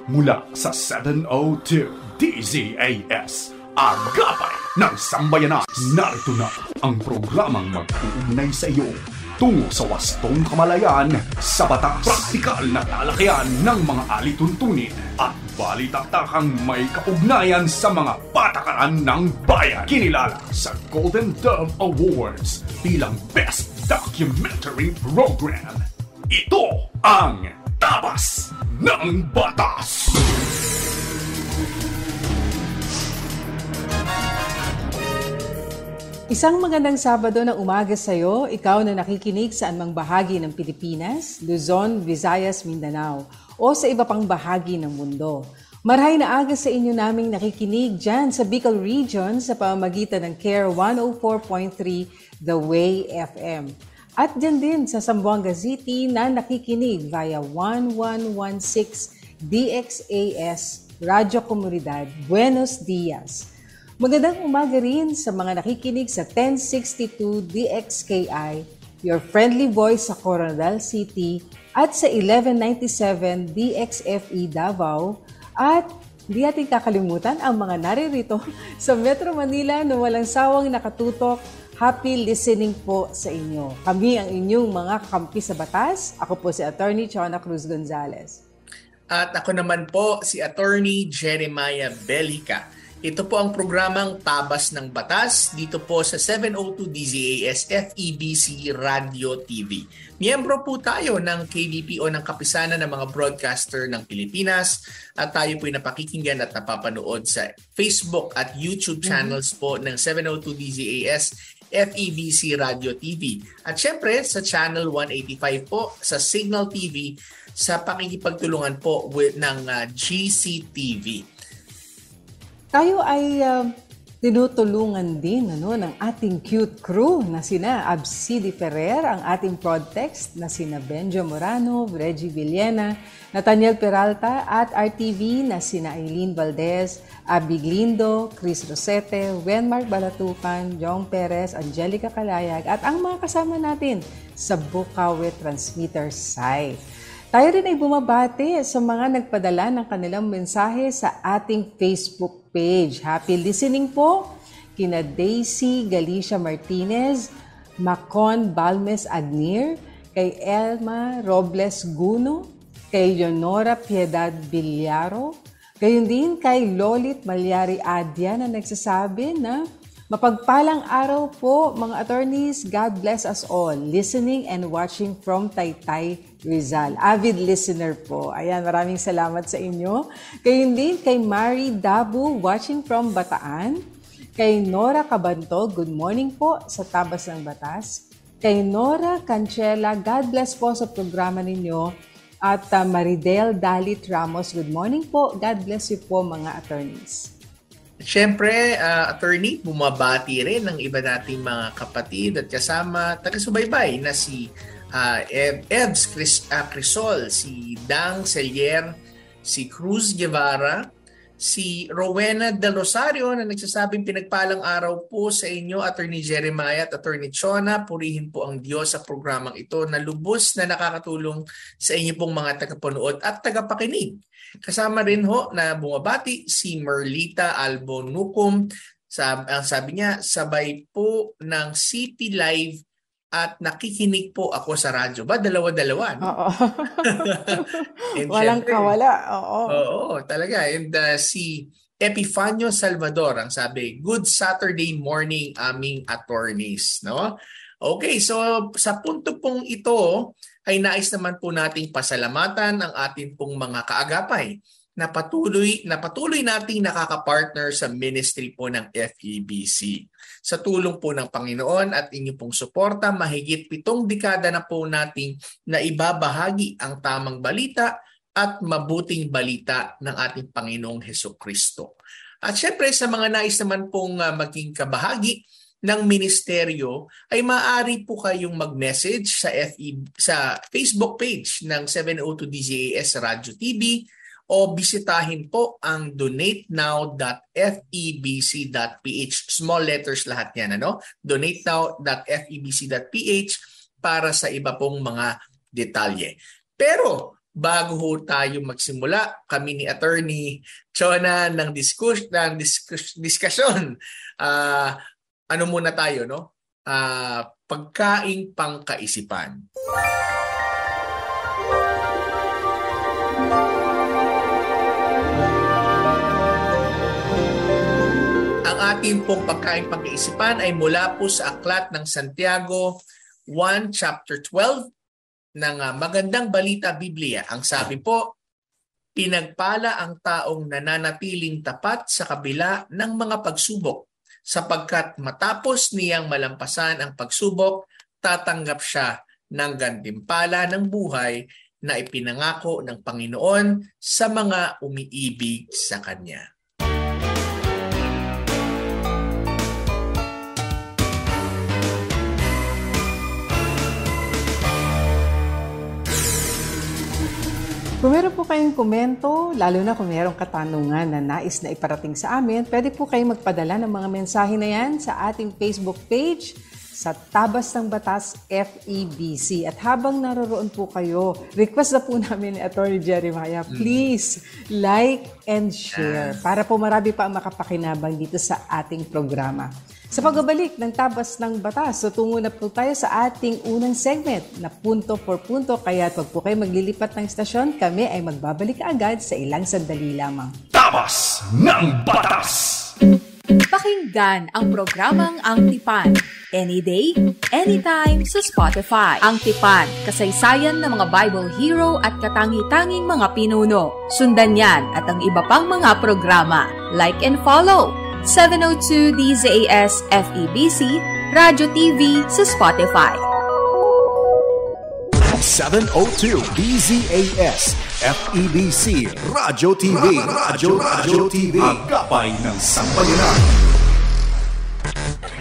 mula sa 702 DZAS, Agapay ng Sambayanan. Narito na ang programang mag-uugnay sa iyo tungo sa wastong kamalayan sa batas. Praktikal na talakayan ng mga alituntunin at balitaktakang may kaugnayan sa mga patakaran ng bayan. Kinilala sa Golden Dove Awards bilang Best Documentary Program. Ito ang Tabas ng Batas! Isang magandang Sabado ng umaga sa iyo, ikaw na nakikinig sa anumang bahagi ng Pilipinas, Luzon, Visayas, Mindanao, o sa iba pang bahagi ng mundo. Marhay na aga sa inyo naming nakikinig dyan sa Bicol Region sa pamamagitan ng CARE 104.3 The Way FM. At dyan din sa Zamboanga City na nakikinig via 1116 DXAS Radyo Komunidad Buenos Dias. Magandang umaga rin sa mga nakikinig sa 1062 DXKI, your friendly voice sa Coronadal City at sa 1197 DXFE Davao at di natin kakalimutan ang mga naririto sa Metro Manila na walang sawang nakatutok. Happy listening po sa inyo. Kami ang inyong mga kakampi sa batas. Ako po si Attorney Chona Cruz Gonzalez. At ako naman po si Attorney Jeremiah Bellica. Ito po ang programang Tabas ng Batas dito po sa 702 DZAS FEBC Radio TV. Miyembro po tayo ng KBP o ng Kapisanan ng mga Broadcaster ng Pilipinas at tayo po ay napakikinggan at napapanood sa Facebook at YouTube channels po ng 702 DZAS FEBC Radio TV. At syempre sa Channel 185 po sa Signal TV sa pakikipagtulungan po ng GCTV. Tayo ay tinutulungan din ng ating cute crew na sina Absidi Ferrer, ang ating prod text na sina Benjo Morano, Reggie Villena, Nathaniel Peralta at RTV na sina Eileen Valdez, Abby Glindo, Chris Rosete, Wenmark Balatukan, Jong Perez, Angelica Kalayag at ang mga kasama natin sa Bukawi Transmitter site. Tayo rin ay bumabati sa mga nagpadala ng kanilang mensahe sa ating Facebook page. Happy listening po kina Daisy Galicia Martinez, Macon Balmes Agnir, kay Elma Robles Guno, kay Leonora Piedad Villaro, gayon din kay Lolit Malyari Adya na nagsasabi na mapagpalang araw po mga attorneys, God bless us all. Listening and watching from Taytay, Rizal. Avid listener po. Ayan, maraming salamat sa inyo. Gayon din kay Mary Dabu watching from Bataan. Kay Nora Cabanto, good morning po sa Tabas ng Batas. Kay Nora Canchela, God bless po sa programa ninyo. At Maridel Dalit Ramos, good morning po. God bless you po mga attorneys. Siyempre, attorney, bumabati rin ng iba nating mga kapatid at kasama taga-subaybay na si Evs Crisol, si Dang Selyer, si Cruz Guevara, si Rowena Del Rosario na nagsasabing pinagpalang araw po sa inyo, Attorney Jeremiah at Attorney Chona. Purihin po ang Diyos sa programang ito na lubos na nakakatulong sa inyo pong mga tagapanood at tagapakinig. Kasama rin ho na bumabati si Merlita Albonucum. Ang sabi niya, sabay po ng City Live at nakikinig po ako sa radyo. Ba? Dalawa-dalawa. No? Oo. Walang kawala. Oo, talaga. And si Epifanio Salvador, ang sabi, good Saturday morning aming attorneys. No? Okay, so sa punto pong ito, ay nais naman po nating pasalamatan ang ating pong mga kaagapay na patuloy nating nakakapartner sa ministry po ng FEBC. Sa tulong po ng Panginoon at inyong pong suporta, mahigit 7 dekada na po nating naibabahagi ang tamang balita at mabuting balita ng ating Panginoong Hesukristo. At syempre sa mga nais naman pong maging kabahagi ng ministeryo ay maaari po kayong mag-message sa Facebook page ng 702 DZAS Radio TV o bisitahin po ang donatenow.febc.ph. Small letters lahat yan, ano? donatenow.febc.ph para sa iba pong mga detalye. Pero bago ho tayo magsimula, kami ni Attorney Chona ng diskusyon. Ano muna tayo, no? Pagkaing pangkaisipan. Ang ating pong pagkaing pangkaisipan ay mula po sa Aklat ng Santiago 1 chapter 12 ng Magandang Balita Biblia. Ang sabi po, pinagpala ang taong nananatiling tapat sa kabila ng mga pagsubok, sapagkat matapos niyang malampasan ang pagsubok, tatanggap siya ng gantimpala ng buhay na ipinangako ng Panginoon sa mga umiibig sa Kanya. Kung meron po kayong komento, lalo na kung merong katanungan na nais na iparating sa amin, pwede po kayong magpadala ng mga mensahe na yan sa ating Facebook page sa Tabas ng Batas FEBC. At habang naroroon po kayo, request na po namin ni Attorney Jeremiah, please like and share para po marami pa ang makapakinabang dito sa ating programa. Sa pagbabalik ng Tabas ng Batas, tutungo na po tayo sa ating unang segment na punto por punto. Kaya wag po kayo maglilipat ng istasyon, kami ay magbabalik agad sa ilang sandali lamang. Tabas ng Batas! Pakinggan ang programang Ang Tipan. Any day, anytime sa Spotify. Ang Tipan, kasaysayan ng mga Bible hero at katangi-tanging mga pinuno. Sundan yan at ang iba pang mga programa. Like and follow 702 DZAS FEBC, Radyo TV sa Spotify. 702 DZAS FEBC, Radyo TV, Radyo TV, Agapay ng Sambayanan.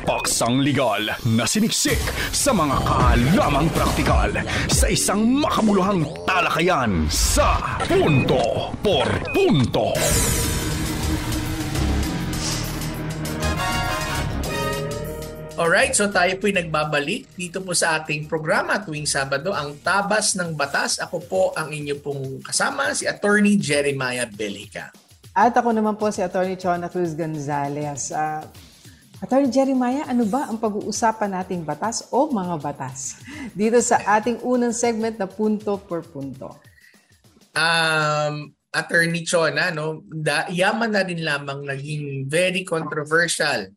Paksang legal na siniksik sa mga kaalamang praktikal sa isang makabuluhang talakayan sa Punto por Punto. Alright, so tayo po'y nagbabalik dito po sa ating programa tuwing Sabado, ang Tabas ng Batas. Ako po ang inyo pong kasama, si Attorney Jeremiah Belica. At ako naman po si Attorney Chona Cruz Gonzalez. Attorney Jeremiah, ano ba ang pag-uusapan nating batas o mga batas dito sa ating unang segment na punto por punto? Attorney Chona, no, yaman na rin lamang naging very controversial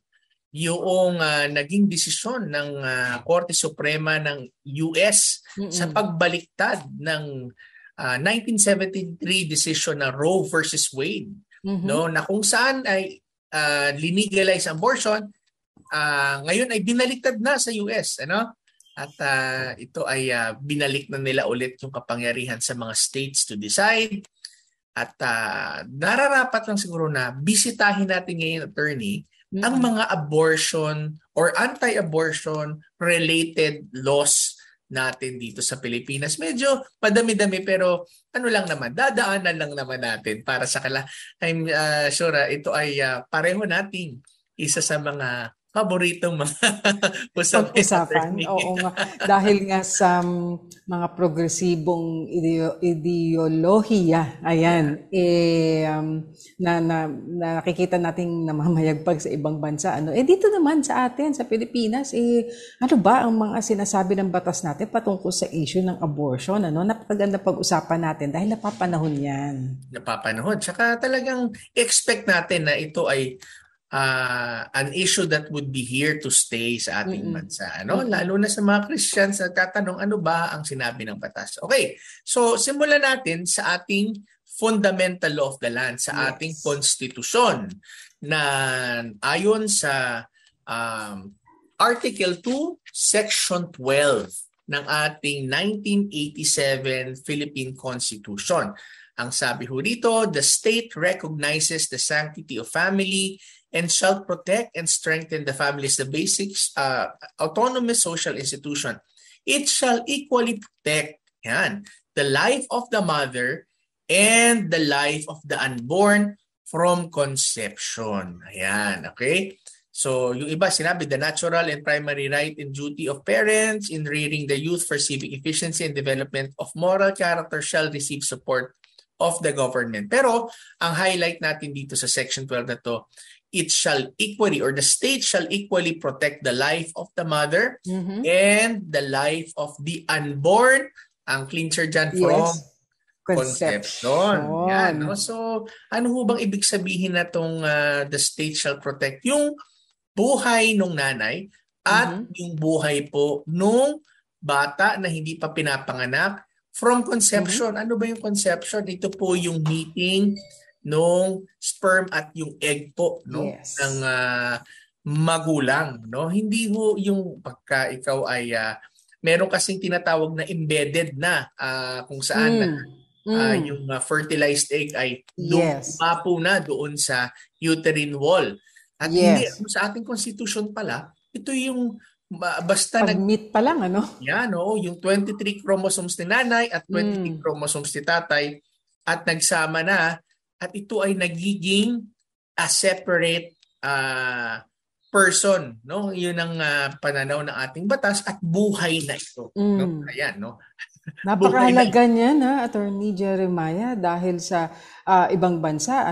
yung naging desisyon ng Korte Suprema ng US sa pagbaliktad ng 1973 decision na Roe versus Wade, no, na kung saan ay linegalize abortion, ngayon ay binaliktad na sa US, ano? At ito ay binalik na nila ulit yung kapangyarihan sa mga states to decide. At nararapat lang siguro na bisitahin natin ngayon, Attorney, ang mga abortion or anti-abortion related laws natin dito sa Pilipinas. Medyo madami-dami pero ano lang naman, dadaanan lang naman natin para sa I'm sure ito ay pareho nating isa sa mga paboritong mga usapan. Oo nga. Dahil nga sa mga progresibong ideolohiya, ayan, na nakikita nating namamayagpag sa ibang bansa. Dito naman sa atin, sa Pilipinas, ano ba ang mga sinasabi ng batas natin patungkol sa issue ng abortion? Napakaganda pag-usapan natin dahil napapanahon yan. Napapanahon. Tsaka talagang expect natin na ito ay an issue that would be here to stay sa ating bansa. Lalo na sa mga Christians na tatanong ano ba ang sinabi ng batas. Okay, so simulan natin sa ating fundamental law of the land, sa ating konstitusyon na ayon sa Article 2, Section 12 ng ating 1987 Philippine Constitution. Ang sabi ho dito, the state recognizes the sanctity of family and shall protect and strengthen the family as the basic autonomous social institution. It shall equally protect the life of the mother and the life of the unborn from conception. Ayan, okay? So yung iba sinabi, the natural and primary right and duty of parents in rearing the youth for civic efficiency and development of moral character shall receive support of the government. Pero ang highlight natin dito sa Section 12 na to, it shall equally or the state shall equally protect the life of the mother and the life of the unborn. Ang clincher dyan from conception. Yan, no? So ano ho bang ibig sabihin na tong the state shall protect? Yung buhay nung nanay at yung buhay po nung bata na hindi pa pinapanganak from conception. Ano ba yung conception? Ito po yung meeting nung sperm at yung egg po, no, ng magulang, no? Hindi ho yung pagka ikaw ay meron kasing tinatawag na embedded na kung saan yung fertilized egg ay dumapo na doon sa uterine wall. At hindi, sa ating constitution pala, ito yung basta pag-meet pa lang, ano? Yan, yung 23 chromosomes ni nanay at 23 chromosomes ni tatay at nagsama na at ito ay nagiging a separate person, no? Yun ang pananaw ng ating batas at buhay na ito. No? Ayan, no? Napakahalaga niyan, Attorney Jeremiah, dahil sa ibang bansa,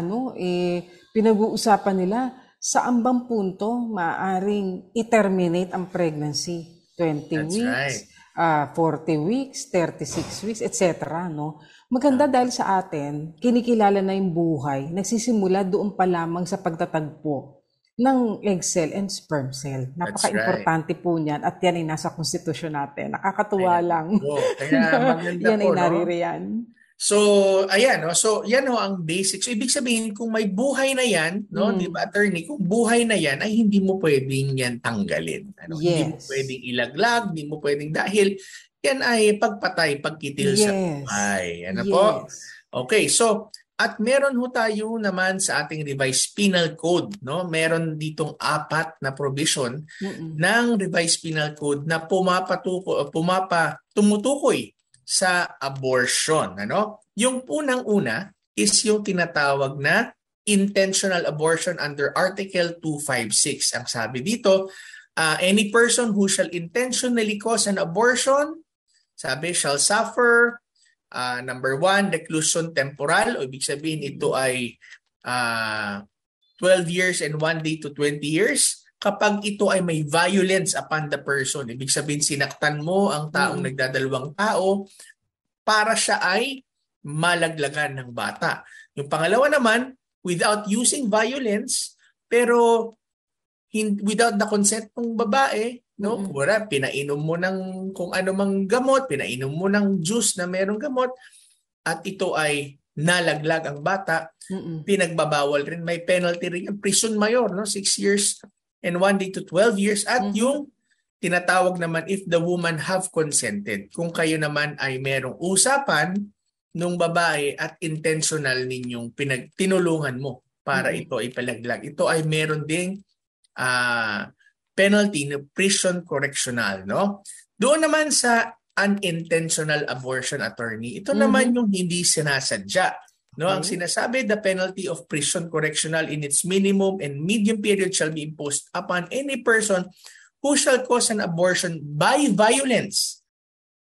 pinag-uusapan nila saan bang punto maaaring i-terminate ang pregnancy? 20 That's weeks, right. 40 weeks, 36 weeks, etc. No? Maganda dahil sa atin, kinikilala na yung buhay, nagsisimula doon pa lamang sa pagtatagpo ng egg cell and sperm cell. Napaka-importante po niyan at yan ay nasa konstitusyon natin. Nakakatuwa lang. Kaya maganda yan ay naririyan. So, ayan, no? So, yan ho ang basics. So, ibig sabihin, kung may buhay na yan, no, di ba, attorney, kung buhay na yan, ay hindi mo pwedeng yan tanggalin. Ano? Hindi mo pwedeng ilaglag, hindi mo pwedeng dahil yan ay pagpatay, pagkitil sa buhay. Ano po? Okay, so, at meron ho tayo naman sa ating revised penal code, no? Meron ditong 4 na provision ng revised penal code na tumutukoy sa abortion, ano? Yung unang-una is yung tinatawag na intentional abortion under Article 256. Ang sabi dito, any person who shall intentionally cause an abortion, sabi, shall suffer number 1, reclusion temporal, o ibig sabihin ito ay 12 years and 1 day to 20 years. Kapag ito ay may violence upon the person, ibig sabihin sinaktan mo ang taong nagdadalawang tao para siya ay malaglagan ng bata. Yung pangalawa naman, without using violence, pero without the consent ng babae, no? Wala, pinainom mo ng kung ano mang gamot, pinainom mo ng juice na merong gamot, at ito ay nalaglag ang bata, pinagbabawal rin, may penalty rin, prison mayor, no? 6 years and 1 day to 12 years. At yung tinatawag naman, if the woman have consented, kung kayo naman ay merong usapan nung babae at intentional ninyong tinulungan mo para ito ay palaglag, ito ay meron ding penalty na prison correctional, no? Doon naman sa unintentional abortion, attorney, ito naman yung hindi sinasadya. No, ang sinasabi, the penalty of prison correctional in its minimum and medium period shall be imposed upon any person who shall cause an abortion by violence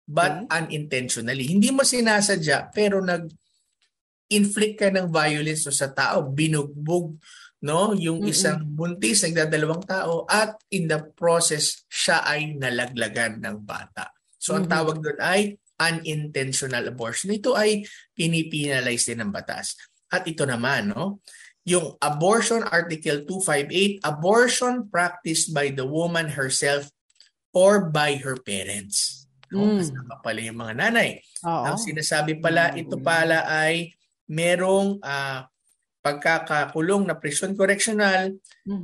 but unintentionally. Hindi mo sinasadya pero nag-inflict ka ng violence sa tao, binugbog, no, yung isang buntis, nagdadalawang tao, at in the process siya ay nalaglagan ng bata. So ang tawag doon ay unintentional abortion. Ito ay pinipinalize din ng batas. At ito naman, no, yung abortion, Article 258, abortion practiced by the woman herself or by her parents. No? Kasama pala yung mga nanay. Ang sinasabi pala, ito pala ay merong pagkakakulong na prison correctional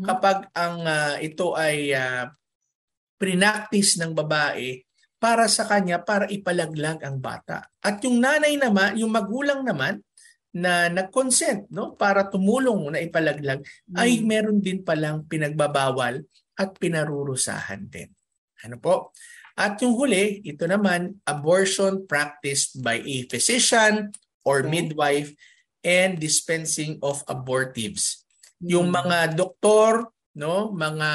kapag ang ito ay prinactice ng babae para sa kanya, para ipalaglag ang bata. At yung nanay naman, yung magulang naman na nag-consent, no, para tumulong na ipalaglag, ay meron din palang pinagbabawal at pinarurusahan din. Ano po? At yung huli, ito naman, abortion practiced by a physician or midwife and dispensing of abortives. Yung mga doktor no, mga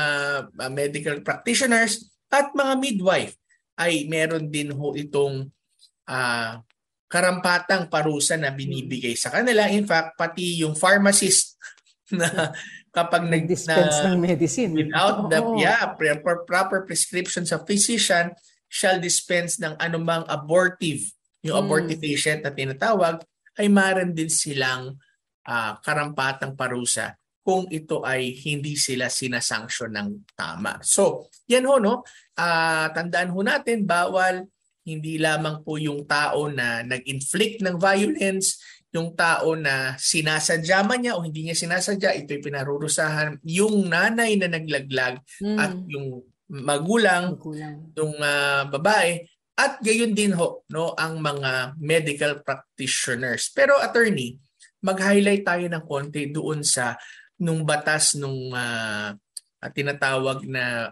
medical practitioners at mga midwife ay meron din ho itong karampatang parusa na binibigay sa kanila. In fact, pati yung pharmacist na kapag nag-dispense ng medicine without the proper prescription sa physician shall dispense ng anumang abortive, yung abortive patient na tinatawag, ay maran din silang karampatang parusa kung ito ay hindi sila sinasanksyon ng tama. So, yan ho, no? Tandaan ho natin, bawal hindi lamang po yung tao na nag-inflict ng violence, yung tao na sinasadya man niya o hindi niya sinasadya, ito'y pinarurusahan. Yung nanay na naglaglag at yung magulang, yung babae, at gayon din ho, no, ang mga medical practitioners. Pero attorney, mag-highlight tayo ng konti doon sa nung batas nung tinatawag na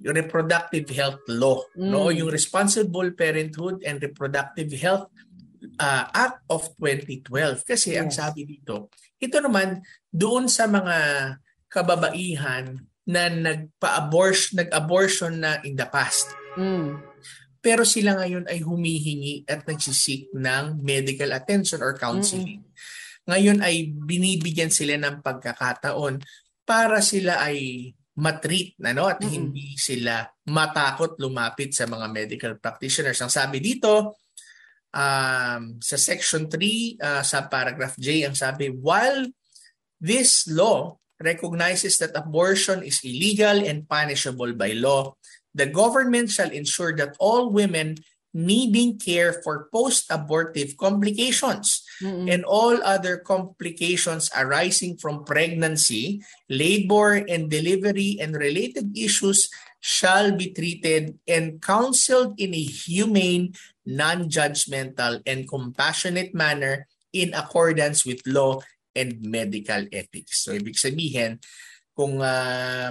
reproductive health law, no, yung Responsible Parenthood and Reproductive Health Act of 2012. Kasi ang sabi dito, ito naman doon sa mga kababaihan na nag-abortion na in the past. Pero sila ngayon ay humihingi at nagsisik ng medical attention or counseling. Ngayon ay binibigyan sila ng pagkakataon para sila ay matreat at hindi sila matakot lumapit sa mga medical practitioners. Ang sabi dito, sa Section 3, sa paragraph J, ang sabi, while this law recognizes that abortion is illegal and punishable by law, the government shall ensure that all women needing care for post-abortive complications and all other complications arising from pregnancy, labor, and delivery and related issues shall be treated and counseled in a humane, non-judgmental, and compassionate manner in accordance with law and medical ethics. So, ibig sabihin, kung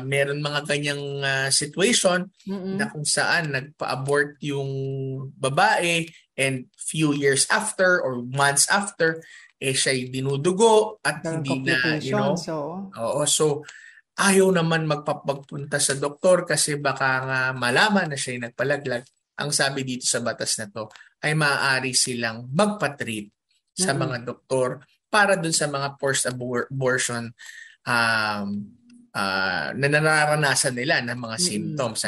meron mga ganyang situation na kung saan nagpa-abort yung babae and few years after or months after, siya'y dinudugo at hindi na, so ayaw naman magpunta sa doktor kasi baka nga malaman na siya'y nagpalaglag. Ang sabi dito sa batas na to ay maaari silang magpa-treat sa mga doktor para dun sa mga forced abortion na nararanasan nila ng mga symptoms.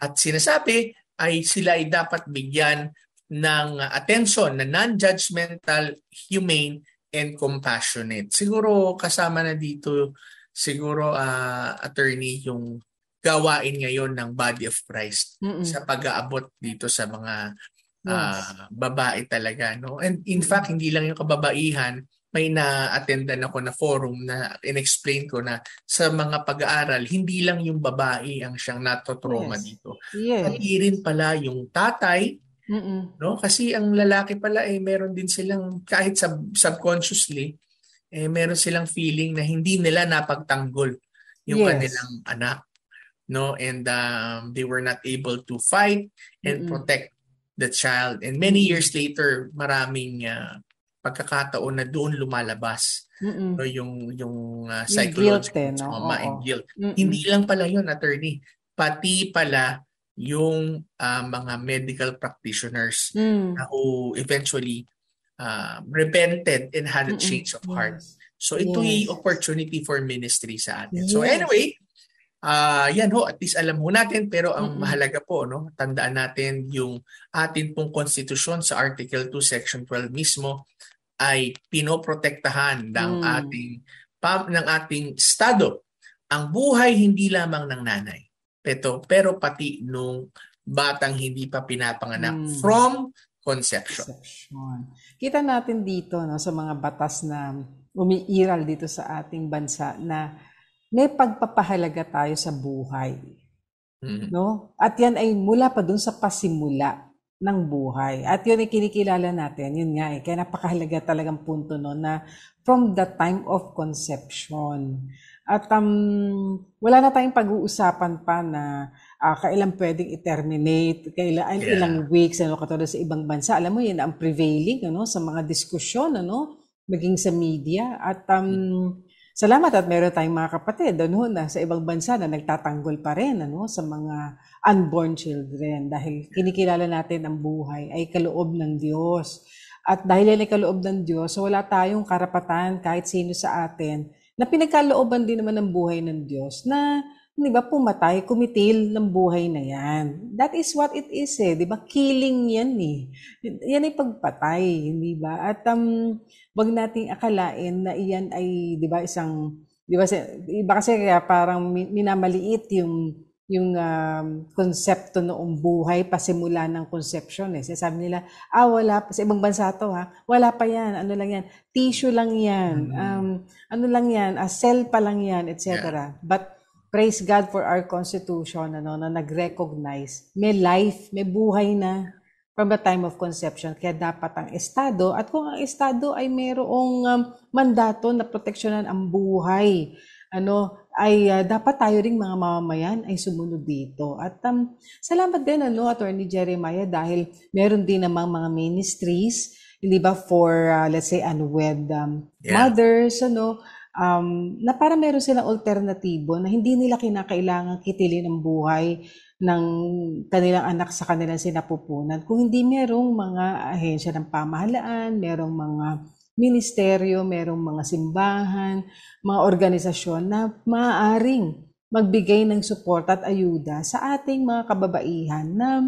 At sinasabi ay sila ay dapat bigyan ng attention na non-judgmental, humane, and compassionate. Siguro kasama na dito, attorney, yung gawain ngayon ng Body of Christ sa pag-aabot dito sa mga babae talaga. No? And in fact, hindi lang yung kababaihan, may na-attendan ako na forum na in-explain ko na sa mga pag-aaral, hindi lang yung babae ang siyang natotrauma dito. Pati rin pala yung tatay, no? Kasi ang lalaki pala meron din silang, kahit subconsciously, meron silang feeling na hindi nila napagtanggol yung kanilang anak. No? And they were not able to fight and protect the child. And many years later, maraming pagkakataon na doon lumalabas yung psychological trauma and guilt. Hindi lang pala yun, attorney. Pati pala yung mga medical practitioners who eventually repented and had a change of heart. So ito yung opportunity for ministry sa atin. So anyway, yan ho, at least alam ho natin, pero ang mahalaga po, no, tandaan natin yung atin pong konstitusyon sa Article 2, Section 12 mismo ay pinoprotektahan ng ating estado ang buhay hindi lamang ng nanay, pero pati nung batang hindi pa pinapanganak from conception. Kita natin dito, no, sa mga batas na umiiral dito sa ating bansa na may pagpapahalaga tayo sa buhay. No? At yan ay mula pa dun sa pasimula ng buhay. At yun ay kinikilala natin. Yun nga kaya napakahalaga talagang punto no na from the time of conception. At wala na tayong pag-uusapan pa na kailan pwedeng i-terminate, kailan ilang weeks, katulad sa ibang bansa. Alam mo, yun ang prevailing sa mga diskusyon, maging sa media. At salamat at meron tayong mga kapatid na sa ibang bansa na nagtatanggol pa rin sa mga unborn children dahil kinikilala natin ang buhay ay kaloob ng Diyos. At dahil yan ay kaloob ng Diyos, so wala tayong karapatan kahit sino sa atin na pinagkalooban din naman ng buhay ng Diyos na pumatay, kumitil ng buhay na yan. That is what it is killing yan Yan ay pagpatay, hindi ba? At wag nating akalain na iyan ay, iba kasi kaya parang minamaliit yung konsepto noong buhay pasimula ng conception Sabi nila, wala pa sa ibang bansa to wala pa yan, ano lang yan, tissue lang yan, ano lang yan, cell pa lang yan, etc. Yeah. But praise God for our Constitution na nag-recognize may life, may buhay na from the time of conception. Kaya dapat ang Estado, at kung ang Estado ay mayroong mandato na proteksyonan ang buhay, ay dapat tayo ring mga mamamayan ay sumunod dito. At salamat din Attorney Jeremiah, dahil meron din namang mga ministries, hindi ba, for let's say unwed mothers, na para meron silang alternatibo na hindi nila kinakailangan kitilin ang buhay ng kanilang anak sa kanilang sinapupunan. Kung hindi merong mga ahensya ng pamahalaan, merong mga ministeryo, merong mga simbahan, mga organisasyon na maaaring magbigay ng suporta at ayuda sa ating mga kababaihan na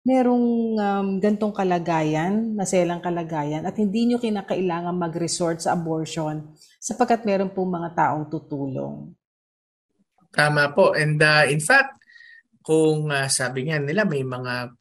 merong gantong kalagayan, maselang kalagayan, at hindi nyo kinakailangan mag-resort sa abortion sapagkat meron pong mga taong tutulong. Tama po. And in fact, kung sabi nga nila may mga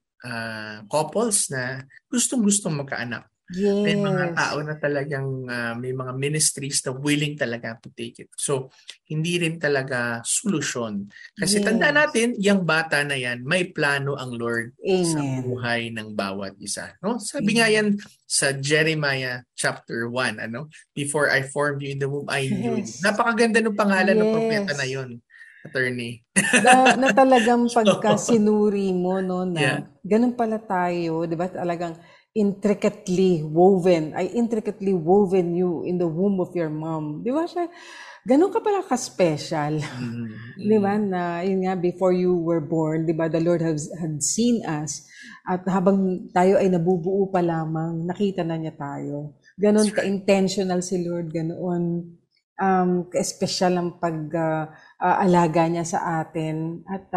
couples na gustong-gustong magkaanak. Yes. May mga tao na talagang may mga ministries na willing talaga to take it. So, hindi rin talaga solusyon. Kasi tandaan natin, yung bata na yan, may plano ang Lord sa buhay ng bawat isa. Sabi nga yan sa Jeremiah chapter 1, before I formed you in the womb, I knew you. Napakaganda ng pangalan ng propeta na yun, Attorney. na talagang pagkasinuri mo, na ganun pala tayo, di ba? Talagang intricately woven you in the womb of your mom. Di ba siya? Ganun ka pala ka-special. Di ba? Na yun nga, before you were born, di ba, the Lord had seen us. At habang tayo ay nabubuo pa lamang, nakita na niya tayo. Ganun ka-intentional si Lord, ganun ka-special ang pag-alaga niya sa atin. At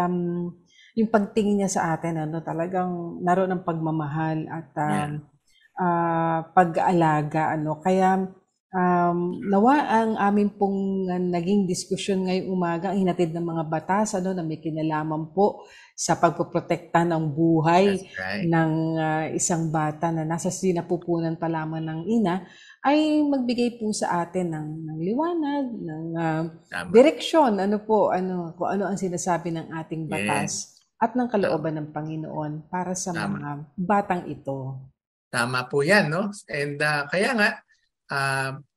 yung pagtingin niya sa atin, talagang naroon ng pagmamahal at pag-aalaga. Kaya nawa ang amin pong naging diskusyon ngayong umaga, hinatid ng mga batas na may kinalaman po sa pagpoprotekta ng buhay ng isang bata na nasa sinapupunan pa lamang ng ina, ay magbigay po sa atin ng liwanag, ng direksyon, kung ano ang sinasabi ng ating batas. At ng kalooban ng Panginoon para sa mga batang ito. Tama po yan, And kaya nga,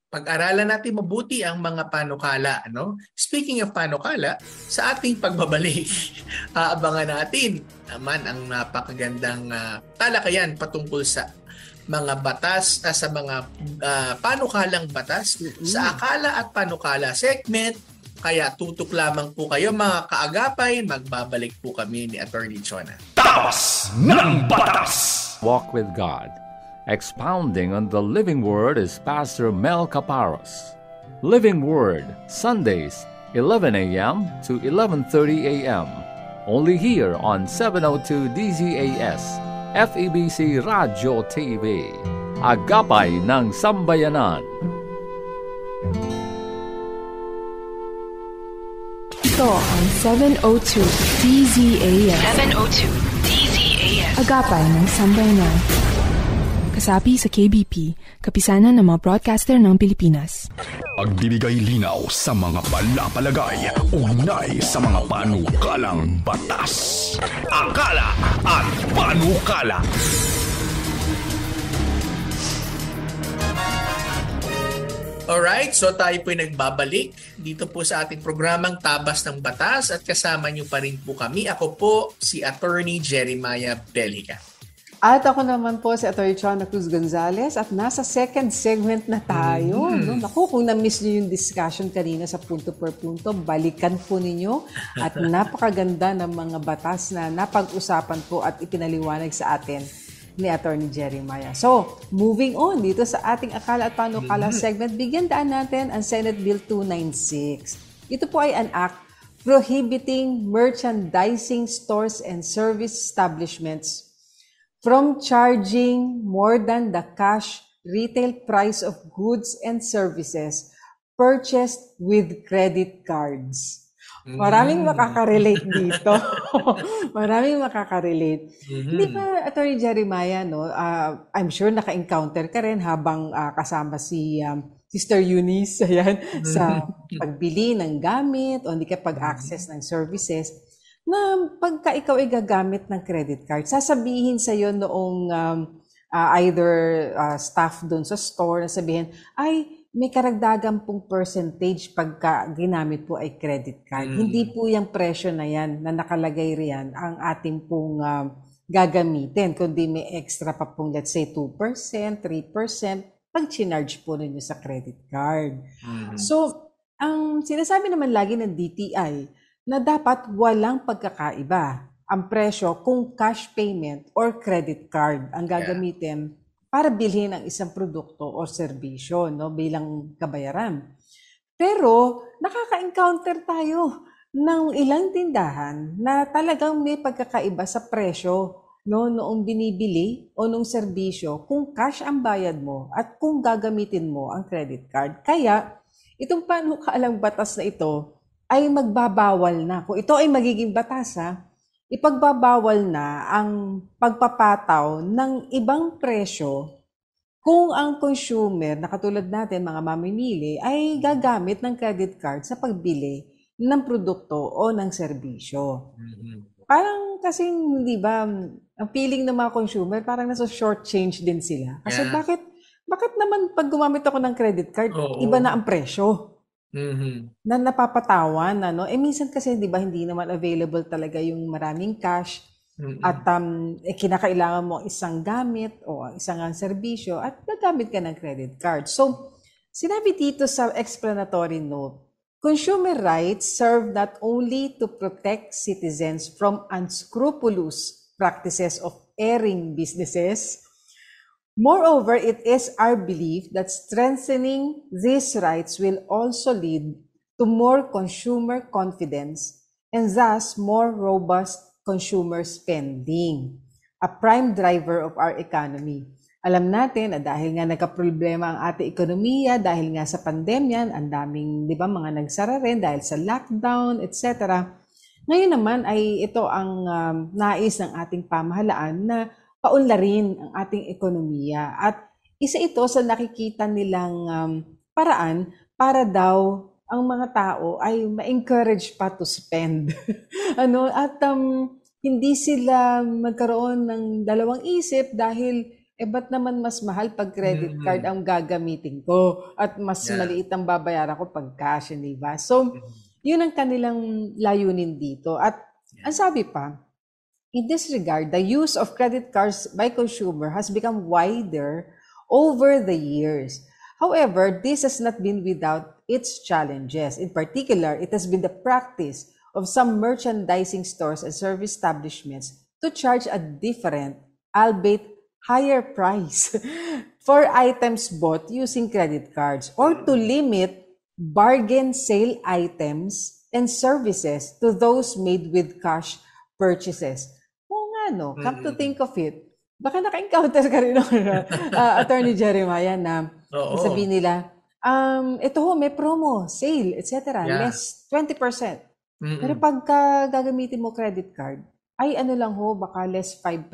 pag-aralan natin mabuti ang mga panukala, Speaking of panukala, sa ating pagbabalik, aabangan natin naman ang napakagandang talakayan patungkol sa mga batas, sa mga panukalang batas, sa Akala at Panukala segment. Kaya tutok lamang po kayo mga kaagapay, magbabalik po kami ni Attorney Chona. Tabas ng Batas! Walk with God. Expounding on the Living Word is Pastor Mel Caparos. Living Word, Sundays, 11 a.m. to 11:30 a.m. Only here on 702 DZAS, FEBC Radio TV. Agapay ng Sambayanan. Ito ang 702 DZAS. 702 DZAS. Agapay ng Sambayanan. Kasapi sa KBP, kapisanan ng mga broadcaster ng Pilipinas. Pagbibigay linaw sa mga palapalagay, ugnay sa mga panukalang batas. Akala at Panukala. Alright, so tayo po'y nagbabalik dito po sa ating programang Tabas ng Batas at kasama niyo pa rin po kami. Ako po si Attorney Jeremiah Belica. At ako naman po si Atty. Chona Cruz Gonzalez at nasa second segment na tayo. No? Naku, kung na-miss niyo yung discussion kanina sa punto per punto, balikan po ninyo. At napakaganda ng mga batas na napag-usapan po at ipinaliwanag sa atin ni Atty. Jeremiah. So, moving on dito sa ating Akala at Panukala segment, bigyan daan natin ang Senate Bill 296. Ito po ay an act prohibiting merchandising stores and service establishments from charging more than the cash retail price of goods and services purchased with credit cards. Maraming makaka-relate dito. Maraming makaka-relate. Hindi ba, Atty. Jeremiah, no? I'm sure naka-encounter ka rin habang kasama si Sister Eunice sa pagbili ng gamit o hindi ka pag-access ng services. Na pagka ikaw ay gagamit ng credit card, sasabihin sa iyo noong either staff doon sa store na sabihin, ay may karagdagan pong percentage pagka ginamit po ay credit card. Hindi po yung presyo na yan na nakalagay riyan ang ating pong gagamitin, kundi may extra pa pong let's say 2%, 3% pag chinarge po ninyo sa credit card. So, ang sinasabi naman lagi ng DTI, na dapat walang pagkakaiba ang presyo kung cash payment or credit card ang gagamitin para bilhin ang isang produkto o serbisyo, no, bilang kabayaran. Pero nakaka-encounter tayo ng ilang tindahan na talagang may pagkakaiba sa presyo, no, noong binibili o noong serbisyo kung cash ang bayad mo at kung gagamitin mo ang credit card. Kaya itong panukaalang batas na ito ay magbabawal na. Kung ito ay magiging batas, ipagbabawal na ang pagpapataw ng ibang presyo kung ang consumer, na katulad natin mga mamimili, ay gagamit ng credit card sa pagbili ng produkto o ng serbisyo. Parang kasing, di ba, ang feeling ng mga consumer, parang nasa short change din sila. Kasi bakit naman pag gumamit ako ng credit card, iba na ang presyo? Na napapatawan, ano? Minsan kasi, di ba, hindi naman available talaga yung maraming cash at kinakailangan mo isang gamit o isang serbisyo at gagamit ka ng credit card. So, sinabi dito sa explanatory note, consumer rights serve not only to protect citizens from unscrupulous practices of erring businesses. Moreover, it is our belief that strengthening these rights will also lead to more consumer confidence and thus more robust consumer spending, a prime driver of our economy. Alam natin na dahil nga nagkaproblema ang ating ekonomiya, dahil nga sa pandemya, ang daming, di ba, mga nagsara rin dahil sa lockdown, etc. Ngayon naman ay ito ang nais ng ating pamahalaan na paunlarin ang ating ekonomiya. At isa ito sa nakikita nilang paraan para daw ang mga tao ay ma-encourage pa to spend. At hindi sila magkaroon ng dalawang isip dahil ba't naman mas mahal pag credit card ang gagamitin ko at mas maliit ang babayaran ko pag cash, di ba? So, yun ang kanilang layunin dito. At ang sabi pa, in this regard, the use of credit cards by consumer has become wider over the years. However, this has not been without its challenges. In particular, it has been the practice of some merchandising stores and service establishments to charge a different, albeit higher price for items bought using credit cards or to limit bargain sale items and services to those made with cash purchases. Come to think of it, baka naka-encounter ka rin Attorney Jeremiah na sabihin nila, ito may promo, sale, etc. Less 20%. Pero pagka gagamitin mo credit card, ay lang baka less 5%.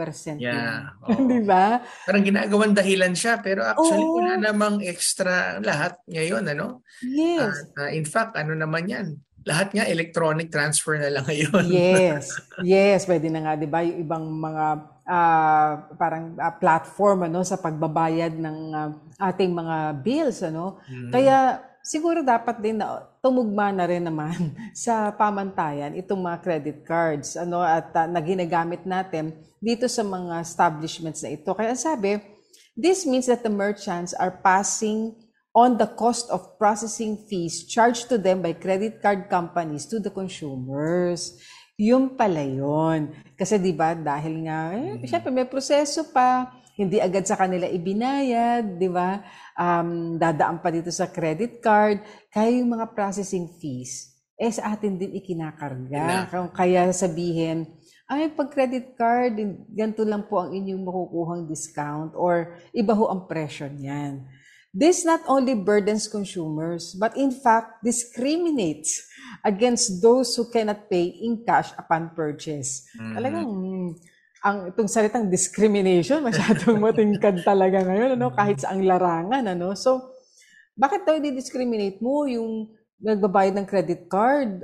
Di ba? Parang ginagawang dahilan siya, pero actually wala namang extra lahat ngayon, ano? Yes. In fact, naman yan? Lahat nga electronic transfer na lang ngayon. Yes, pwede na nga, 'di ba, yung ibang mga parang platform sa pagbabayad ng ating mga bills, Kaya siguro dapat din na tumugma na rin naman sa pamantayan itong mga credit cards at na ginagamit natin dito sa mga establishments na ito. Kaya sabi, this means that the merchants are passing on the cost of processing fees charged to them by credit card companies to the consumers. Yung pala yun. Kasi diba, dahil nga, syempre may proseso pa, hindi agad sa kanila ibinayad, diba? Dadaan pa dito sa credit card, kaya yung mga processing fees, sa atin din ikinakarga. Kaya sabihin, ay, pag credit card, ganito lang po ang inyong makukuhang discount or iba ho ang presyo niyan. This not only burdens consumers, but in fact discriminates against those who cannot pay in cash upon purchase. Talagang itong salitang discrimination, masyadong matingkad talaga ngayon, kahit sa ang larangan. So, bakit daw i-discriminate mo yung nagbabayad ng credit card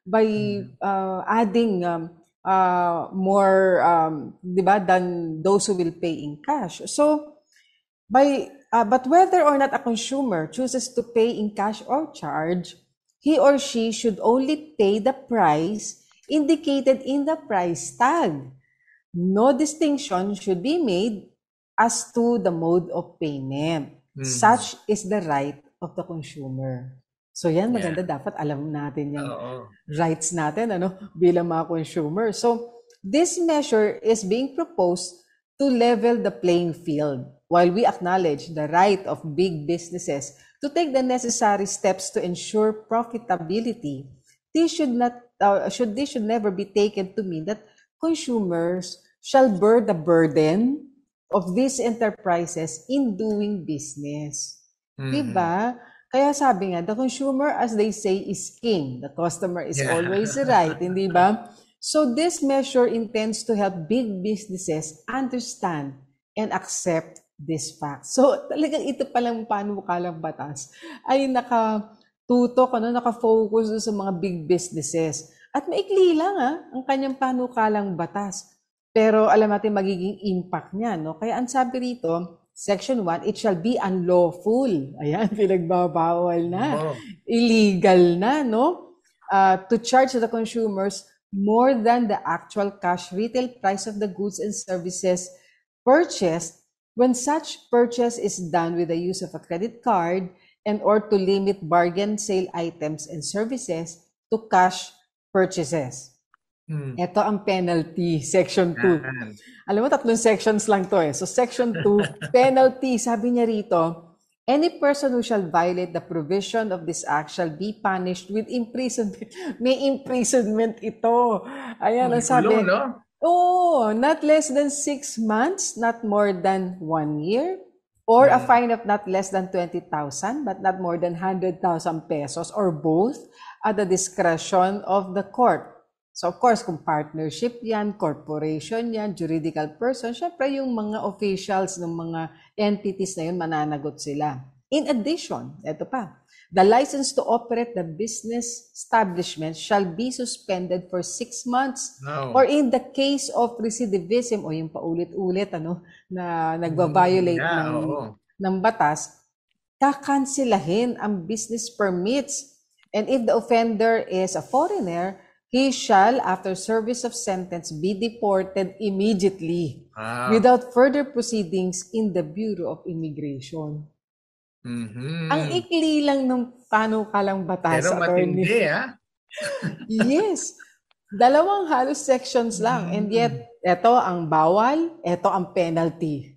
by adding more, diba, than those who will pay in cash? So, but whether or not a consumer chooses to pay in cash or charge, he or she should only pay the price indicated in the price tag. No distinction should be made as to the mode of payment. Such is the right of the consumer. So yan, maganda, dapat alam natin yung rights natin bilang mga consumer. So this measure is being proposed to level the playing field. While we acknowledge the right of big businesses to take the necessary steps to ensure profitability, this should never be taken to mean that consumers shall bear the burden of these enterprises in doing business. Diba? Kaya sabi nga, the consumer, as they say, is king. The customer is always right, hindi ba? So this measure intends to help big businesses understand and accept this fact. So talagang ito palang panukalang batas ay nakatutok, nakafocus sa mga big businesses. At maikli lang ang kanyang panukalang batas. Pero alam natin magiging impact niya. Kaya ang sabi rito, Section 1, it shall be unlawful. Ayan, pinagbabawal na. Illegal na, to charge the consumers more than the actual cash retail price of the goods and services purchased when such purchase is done with the use of a credit card and or to limit bargain sale items and services to cash purchases. Ito ang penalty, Section 2. Alam mo, 3 sections lang to. So Section 2, penalty, sabi niya rito, any person who shall violate the provision of this act shall be punished with imprisonment. May imprisonment ito. Ayan, ang sabi. Not less than 6 months, not more than 1 year, or a fine of not less than 20,000, but not more than 100,000 pesos, or both, at the discretion of the court. So of course, kung partnership yan, corporation yan, juridical person, syempre yung mga officials ng mga entities na yun, mananagot sila. In addition, ito pa, the license to operate the business establishment shall be suspended for 6 months. Or in the case of recidivism, o yung paulit-ulit na nagba-violate ng batas, kakansilahin ang business permits. And if the offender is a foreigner, he shall, after service of sentence, be deported immediately without further proceedings in the Bureau of Immigration. Ang ikli lang ng panukalang batas. Pero matindi, Yes. 2 halos sections lang. And yet, ito ang bawal, ito ang penalty.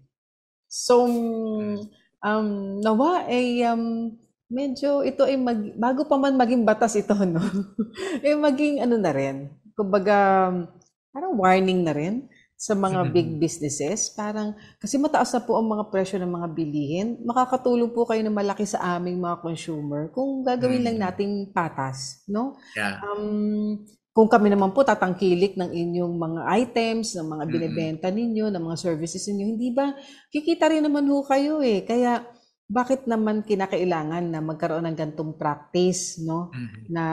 So, nawa ay medyo ito ay bago pa man maging batas ito, maging na rin. Kumbaga, parang warning na rin sa mga big businesses. Parang, kasi mataas na po ang mga presyo ng mga bilihin. Makakatulong po kayo na malaki sa aming mga consumer kung gagawin lang nating patas, kung kami naman po tatangkilik ng inyong mga items, ng mga binibenta ninyo, ng mga services ninyo, hindi ba? Kikita rin naman ho kayo Kaya, bakit naman kinakailangan na magkaroon ng gantong practice, na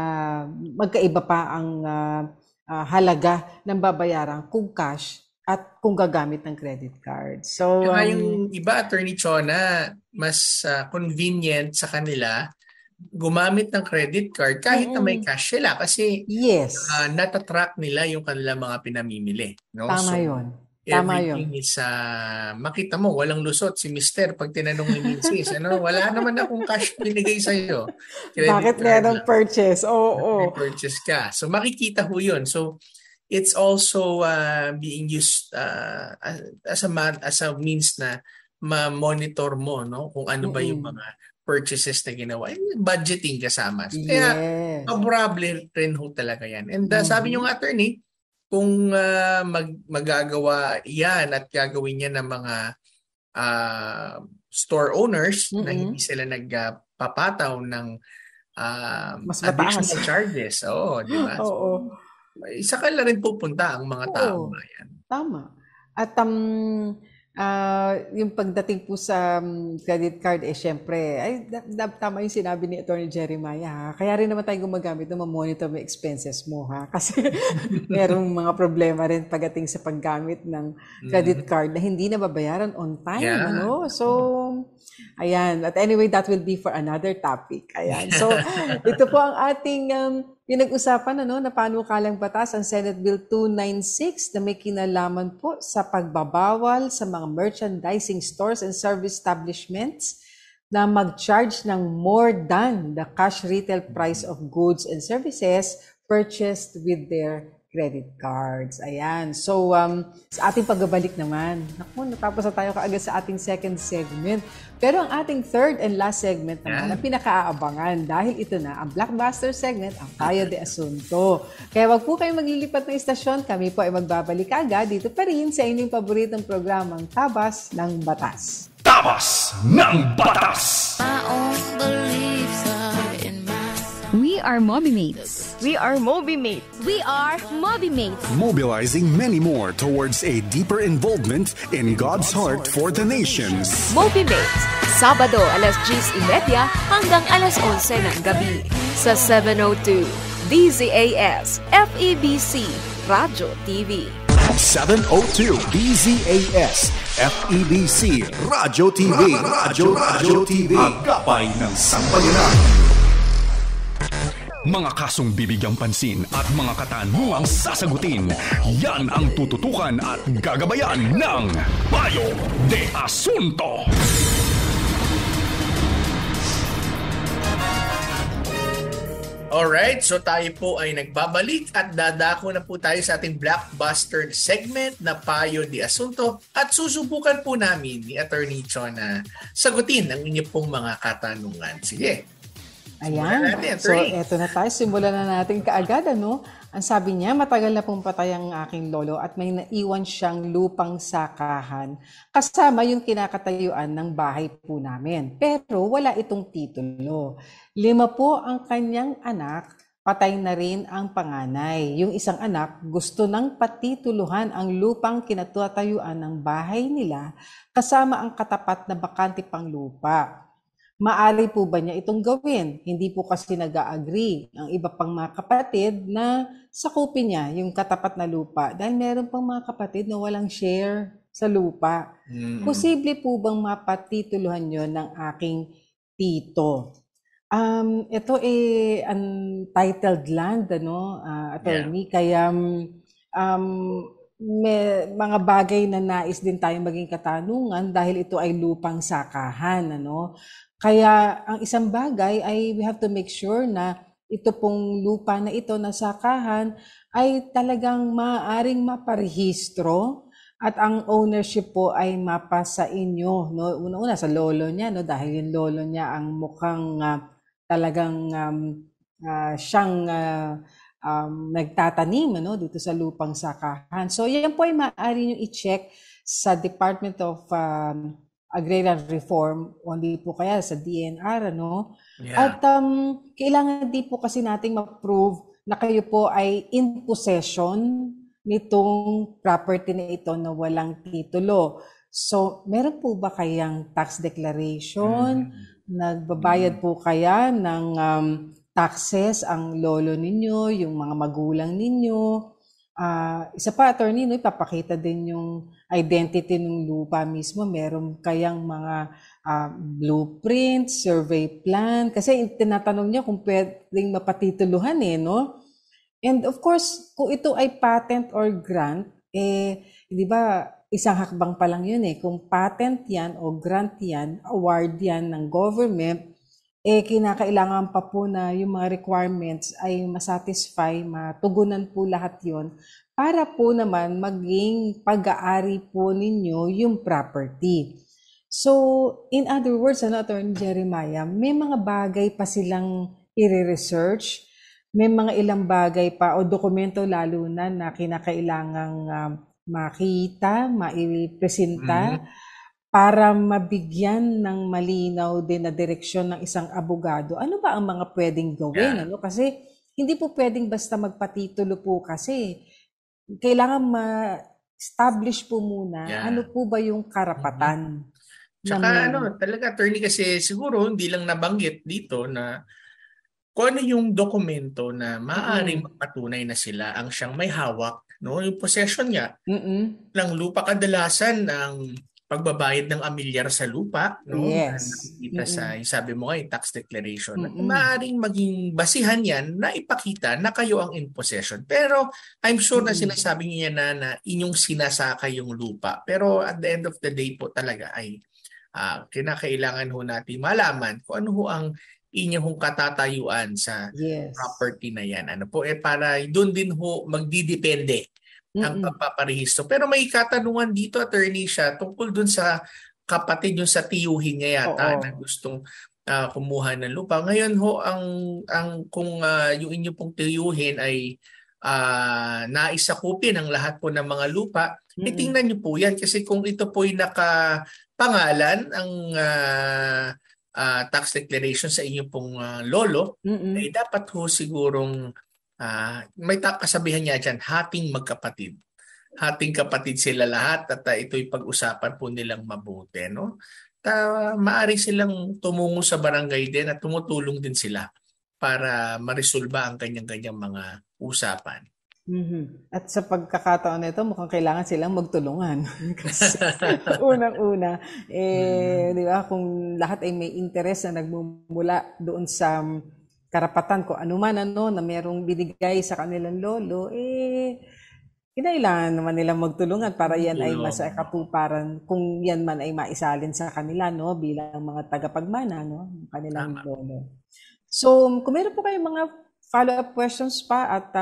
magkaiba pa ang halaga ng babayaran kung cash at kung gagamit ng credit card. So, yung iba, Attorney Chona, mas convenient sa kanila gumamit ng credit card kahit na may cash sila kasi Yes. natatrack nila yung kanilang mga pinamimili. No? Tama So, yun. Tama everything yun. is, makita mo, walang lusot si Mister pag tinanong ni Mrs. Wala naman akong cash binigay sa'yo. Bakit merong purchase? Oo. May purchase ka. So makikita ho yun. So it's also being used as a means na ma-monitor mo, no? Kung ano ba yung mga purchases na ginawa. Budgeting kasama. Kaya probably rin ho talaga yan. And sabi nyo nga, attorney, kung magagawa yan at gagawin niya ng mga store owners na hindi sila nagpapataw ng mas additional charges. Oo, di ba? Oo. Isa ka rin pupunta ang mga taong bayan. Tama. At yung pagdating po sa credit card, syempre, tama yung sinabi ni Attorney Jeremiah. Kaya rin naman tayo gumagamit na ma-monitor mo expenses mo. Kasi merong mga problema rin pagdating sa paggamit ng credit card na hindi na babayaran on time. Yeah. So, ayan. At anyway, that will be for another topic. Ayan. So, ito po ang ating pinag-usapan na panukalang batas, ang Senate Bill 296 na may kinalaman po sa pagbabawal sa mga merchandising stores and service establishments na mag-charge ng more than the cash retail price of goods and services purchased with their credit cards. Ayan. So, sa ating pagbabalik naman, natapos na tayo kaagad sa ating second segment. Pero ang ating third and last segment naman, ang pinakaaabangan dahil ito na ang blockbuster segment, ang Payo de Asunto. Kaya wag po kayong maglilipat ng istasyon, kami po ay magbabalik agad dito pa rin sa inyong paboritong programang Tabas ng Batas. Tabas ng Batas! We are MobiMates. We are MobiMates. We are MobiMates. Mobilizing many more towards a deeper involvement in God's heart for the nations. MobiMates, Sabado alas 10:30 hanggang alas 11 ng gabi sa 702 DZAS FEBC Radio TV. 702 DZAS FEBC Radio TV. Radio TV. Agapay ng Sambayanan. Mga kasong bibigyang pansin at mga katanungang sasagutin, yan ang tututukan at gagabayan ng Payo de Asunto. Alright, so tayo po ay nagbabalik at dadako na po tayo sa ating blockbuster segment na Payo de Asunto at susubukan po namin ni Attorney Chon na sagutin ang inyo pong mga katanungan. Sige. Ayan. So, eto na tayo. Simulan na natin kaagad, Ang sabi niya, matagal na pong patay ang aking lolo at may naiwan siyang lupang sakahan kasama yung kinakatayuan ng bahay po namin. Pero wala itong titulo. 5 po ang kanyang anak, patay na rin ang panganay. Yung isang anak, gusto nang patituluhan ang lupang kinatutayuan ng bahay nila kasama ang katapat na bakante pang lupa. Maari po ba niya itong gawin? Hindi po kasi nag-agree ang iba pang mga kapatid na sakupin niya yung katapat na lupa dahil meron pang mga kapatid na walang share sa lupa. Posible po bang mapatituluhan yon ng aking tito? Ito untitled land, attorney. Kaya may mga bagay na nais din tayong maging katanungan dahil ito ay lupang sakahan, Kaya ang isang bagay ay we have to make sure na ito pong lupa na ito na sakahan ay talagang maaaring maparehistro at ang ownership po ay mapasa inyo. Una-una sa lolo niya, dahil yung lolo niya ang mukhang talagang siyang nagtatanim dito sa lupang sakahan. So yan po ay maaari nyo i-check sa Department of Agrarian Reform, hindi po kaya sa DNR, Yeah. At kailangan din po kasi nating ma-prove na kayo po ay in possession nitong property na ito na walang titulo. So, meron po ba kayang tax declaration? Nagbabayad po kaya ng taxes ang lolo ninyo, yung mga magulang ninyo? Isa pa, attorney, no, ipapakita din yung identity ng lupa mismo. Meron kayang mga blueprint, survey plan. Kasi tinatanong niya kung pwedeng mapatituluhan no? And of course, kung ito ay patent or grant, di ba, isang hakbang pa lang yun Kung patent yan o grant yan, award yan ng government, kinakailangan pa po na yung mga requirements ay masatisfy, matugunan po lahat yon para po naman maging pag-aari po ninyo yung property. So, in other words, Attorney Jeremiah, may mga bagay pa silang i-research, may mga ilang bagay pa o dokumento lalo na kinakailangang makita, maipresenta, para mabigyan ng malinaw din na direksyon ng isang abogado. Ano ba ang mga pwedeng gawin? Kasi hindi po pwedeng basta magpatitulo po kasi kailangan ma-establish po muna ano po ba yung karapatan. Tsaka talaga attorney kasi siguro hindi lang nabanggit dito na kung ano yung dokumento na maaaring magpatunay na sila ang siyang may hawak, yung possession niya ng lupa. Kadalasan ang pagbabayad ng amilyar sa lupa, nakikita sa, sabi mo yung tax declaration, maaaring maging basihan yan na ipakita na kayo ang in possession. Pero I'm sure na sinasabi niya na inyong sinasaka yung lupa. Pero at the end of the day po talaga ay kinakailangan ho natin malaman kung ano ho ang inyong katatayuan sa property na yan. Para doon din ho magdidepende ang pagpaparehistro. Pero may katanungan dito, attorney, siya tungkol dun sa kapatid yung sa tiyuhin niya yata na gustong kumuha ng lupa. Ngayon ho, kung yung inyo pong tiyuhin ay naisakupin ang lahat po ng mga lupa, tingnan niyo po yan. Kasi kung ito po'y nakapangalan ang tax declaration sa inyo pong lolo, ay dapat ho sigurong may kasabihan niya dyan, hating magkapatid. Hating kapatid sila lahat at ito'y pag-usapan po nilang mabuti. Maaari silang tumungo sa barangay din at tumutulong din sila para marisolba ang kanyang-kanyang mga usapan. At sa pagkakataon nito, mukhang kailangan silang magtulungan. Kasi unang-una, di ba, kung lahat ay may interest na nagmumula doon sa karapatan ko, anuman na merong binigay sa kanilang lolo, kinailangan naman nilang magtulungan para yan ay masakatuparan kung yan man ay maisalin sa kanila bilang mga tagapagmana ng kanilang lolo. So, kung meron po kayong mga follow-up questions pa at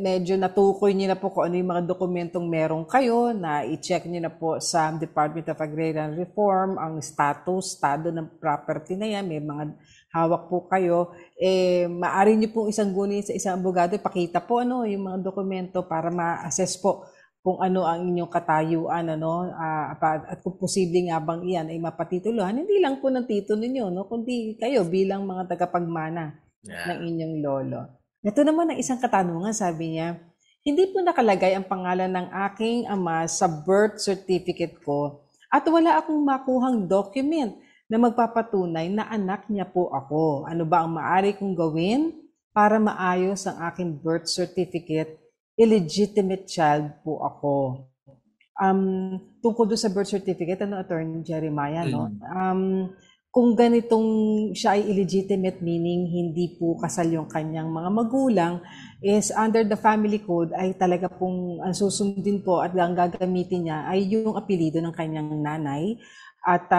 medyo natukoy niyo na po kung ano yung mga dokumentong meron kayo, na i-check niyo na po sa Department of Agrarian Reform ang estado ng property na yan, may mga hawak po kayo, maaari niyo pong isang gunin sa isang abogado, pakita po yung mga dokumento para ma-assess po kung ano ang inyong katayuan, at kung posible nga bang iyan ay mapatituluhan, hindi lang po ng titulo niyo, kundi kayo bilang mga tagapagmana ng inyong lolo. Ito naman ang isang katanungan, sabi niya, hindi po nakalagay ang pangalan ng aking ama sa birth certificate ko at wala akong makuhang document na magpapatunay na anak niya po ako. Ano ba ang maaari kong gawin para maayos ang aking birth certificate? Illegitimate child po ako. Tungkol doon sa birth certificate, Attorney Jeremiah, kung ganitong siya ay illegitimate, meaning hindi po kasal yung kanyang mga magulang, is under the family code ay talaga pong susundin po at ang gagamitin niya ay yung apelido ng kanyang nanay at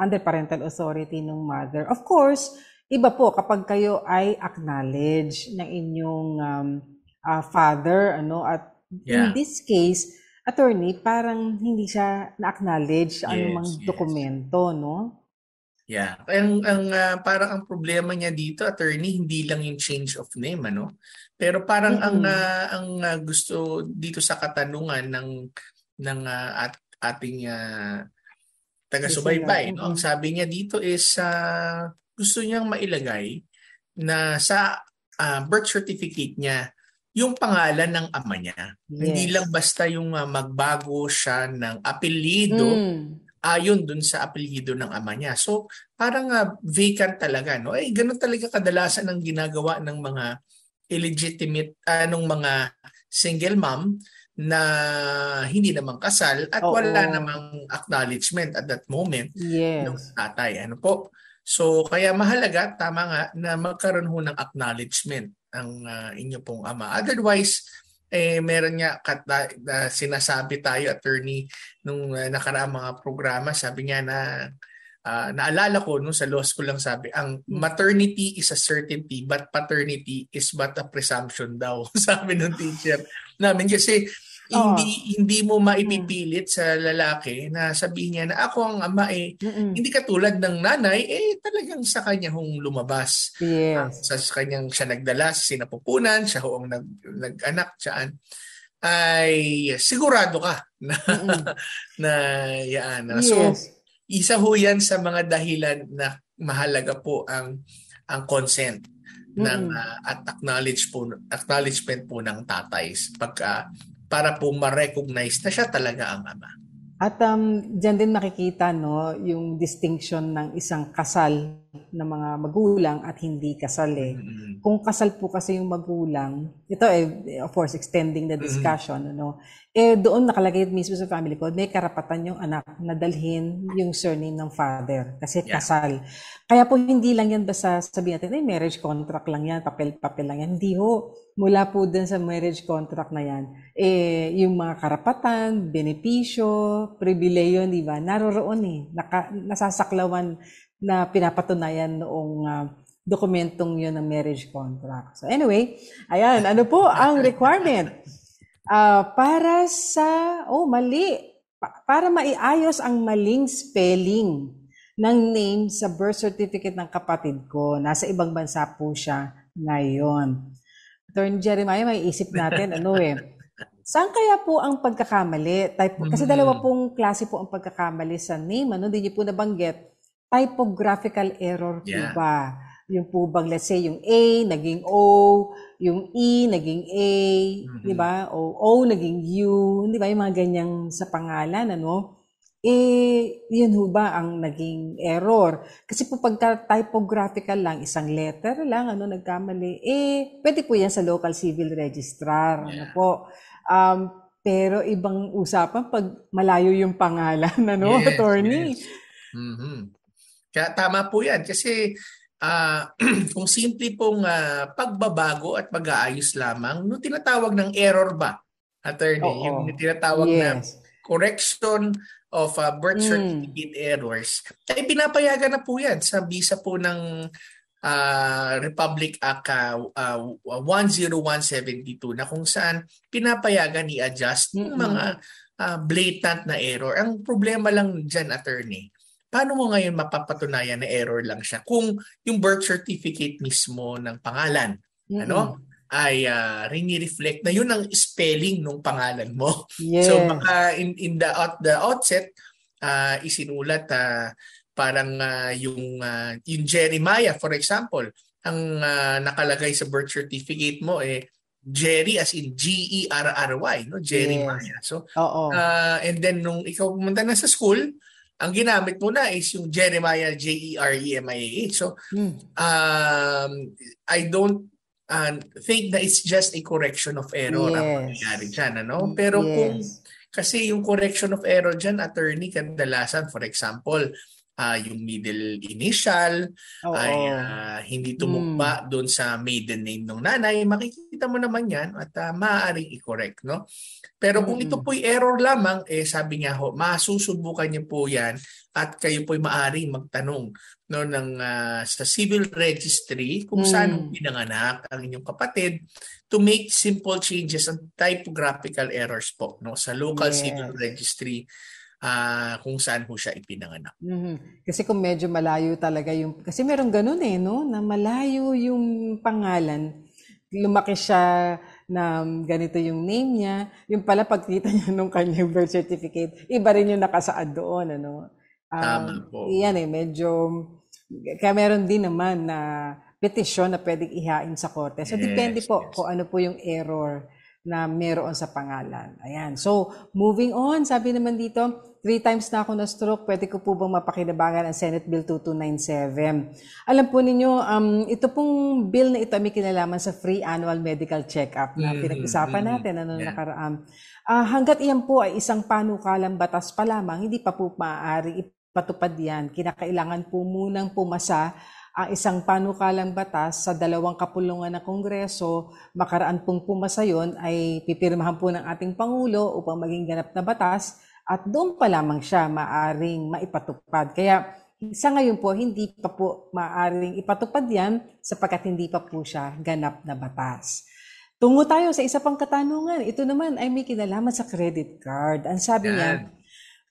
under parental authority ng mother. Of course, iba po kapag kayo ay acknowledge ng inyong father, at in this case, attorney, parang hindi siya na-acknowledge anumang dokumento, Yeah. Parang ang problema niya dito, attorney, hindi lang yung change of name, Pero parang ang gusto dito sa katanungan ng ating taga-subaybay, Ang sabi niya dito is gusto niyang mailagay na sa birth certificate niya yung pangalan ng ama niya. Hindi lang basta yung magbago siya ng apelyido ayon dun sa apelyido ng ama niya. So, parang vacant talaga, Ganun talaga kadalasan ang ginagawa ng mga illegitimate nung mga single mom na hindi naman kasal at wala namang acknowledgement at that moment ng tatay. Ano po? So kaya mahalaga, tama nga, na magkaroon ho ng acknowledgement ang inyo pong ama. Otherwise, meron nga sinasabi tayo, attorney, nung nakaraang mga programa, sabi nga na naalala ko nung sa law school lang sabi, ang maternity is a certainty but paternity is but a presumption daw. Sabi ng teacher namin kasi hindi mo maipipilit sa lalaki na sabihin niya na ako ang ama hindi katulad ng nanay talagang sa kanya hong lumabas. Yes. Sa kanyang siya nagdala sa sinapupunan, siya ho ang nag-anak siyaan. Ay sigurado ka na yan. Yes. So isa ho yan sa mga dahilan na mahalaga po ang consent ng at acknowledgement po ng tatay para po ma-recognize na siya talaga ang ama. At diyan din makikita yung distinction ng isang kasal na mga magulang at hindi kasal Kung kasal po kasi yung magulang, ito of course extending the discussion, doon nakalagay mismo sa family code, may karapatan yung anak na dalhin yung surname ng father kasi kasal. Kaya po hindi lang yan basta sabihin natin, marriage contract lang yan, papel-papel lang yan. Hindi ho. Mula po dun sa marriage contract na yan, yung mga karapatan, benepisyo, pribileyo, di ba? Naroroon nasasaklawan na pinapatunayan noong dokumentong yun ng marriage contract. So anyway, ayan, ano po ang requirement? Para sa, para maiayos ang maling spelling ng name sa birth certificate ng kapatid ko. Nasa ibang bansa po siya ngayon. Attorney Jeremiah, may isip natin, saan kaya po ang pagkakamali? Kasi dalawa pong klase po ang pagkakamali sa name. Hindi niyo po nabanggit. Typographical error po ba? Yung po bang, let's say, yung A naging O, yung E naging A, di ba? O naging U, di ba? Yung mga ganyang sa pangalan, yun ho ba ang naging error? Kasi po pagka typographical lang, isang letter lang, nagkamali, pwede po yan sa local civil registrar, pero ibang usapan pag malayo yung pangalan, attorney? Yes. Kaya tama po yan kasi kung simple pong pagbabago at pag-aayos lamang, tinatawag ng error ba, attorney? Yung tinatawag na correction of birth certificate errors, ay pinapayagan na po yan sa bisa po ng Republic Act 10172 na kung saan pinapayagan i-adjust yung mga blatant na error. Ang problema lang dyan, attorney, paano mo ngayon mapapatunayan na error lang siya kung yung birth certificate mismo ng pangalan ay rini-reflect na yun ang spelling ng pangalan mo. Yes. So baka in the outset isinulat parang yung Jeremiah, for example, ang nakalagay sa birth certificate mo Jerry as in Gerry, Jeremiah. So and then nung ikaw pumunta na sa school, ang ginamit mo na is yung Jeremiah, Jeremiah. So I don't think that it's just a correction of error ang mangyayari dyan, Pero kung kasi yung correction of error dyan, attorney, kadalasan, for example, yung middle initial ay hindi tumugma doon sa maiden name ng nanay, makikita mo naman yan at maaaring i-correct, Pero kung ito po'y error lamang, sabi nga ho, masusubukan niyo po yan at kayo po'y maaaring magtanong sa civil registry kung saan pinanganak ang inyong kapatid to make simple changes and typographical errors po sa local civil registry kung saan ho siya ipinanganak. Kasi kung medyo malayo talaga kasi meron ganun na malayo yung pangalan, lumaki siya na ganito yung name niya, yung pala pagkita niya nung kanyang birth certificate, iba rin yung nakasaad doon, Tama po. Yan medyo, kaya meron din naman na petisyon na pwedeng ihain sa korte. So depende po kung ano po yung error na meron sa pangalan. Ayan. So, moving on, sabi naman dito, 3 times na ako na-stroke, pwede ko po bang mapakinabangan ang Senate Bill 2297? Alam po ninyo, ito pong bill na ito may kinalaman sa free annual medical check-up na pinag-usapan natin nakaraan. Hanggat iyan po ay isang panukalang batas pa lamang, hindi pa po maaari ipatupad yan. Kinakailangan po munang pumasa ang isang panukalang batas sa 2 kapulungan ng Kongreso. Makaraan pong pumasa yon ay pipirmahan po ng ating Pangulo upang maging ganap na batas at doon pa lamang siya maaring maipatupad. Kaya sa ngayon po, hindi pa po maaring ipatupad yan sapagkat hindi pa po siya ganap na batas. Tungo tayo sa isa pang katanungan. Ito naman ay may kinalaman sa credit card. Ang sabi niya,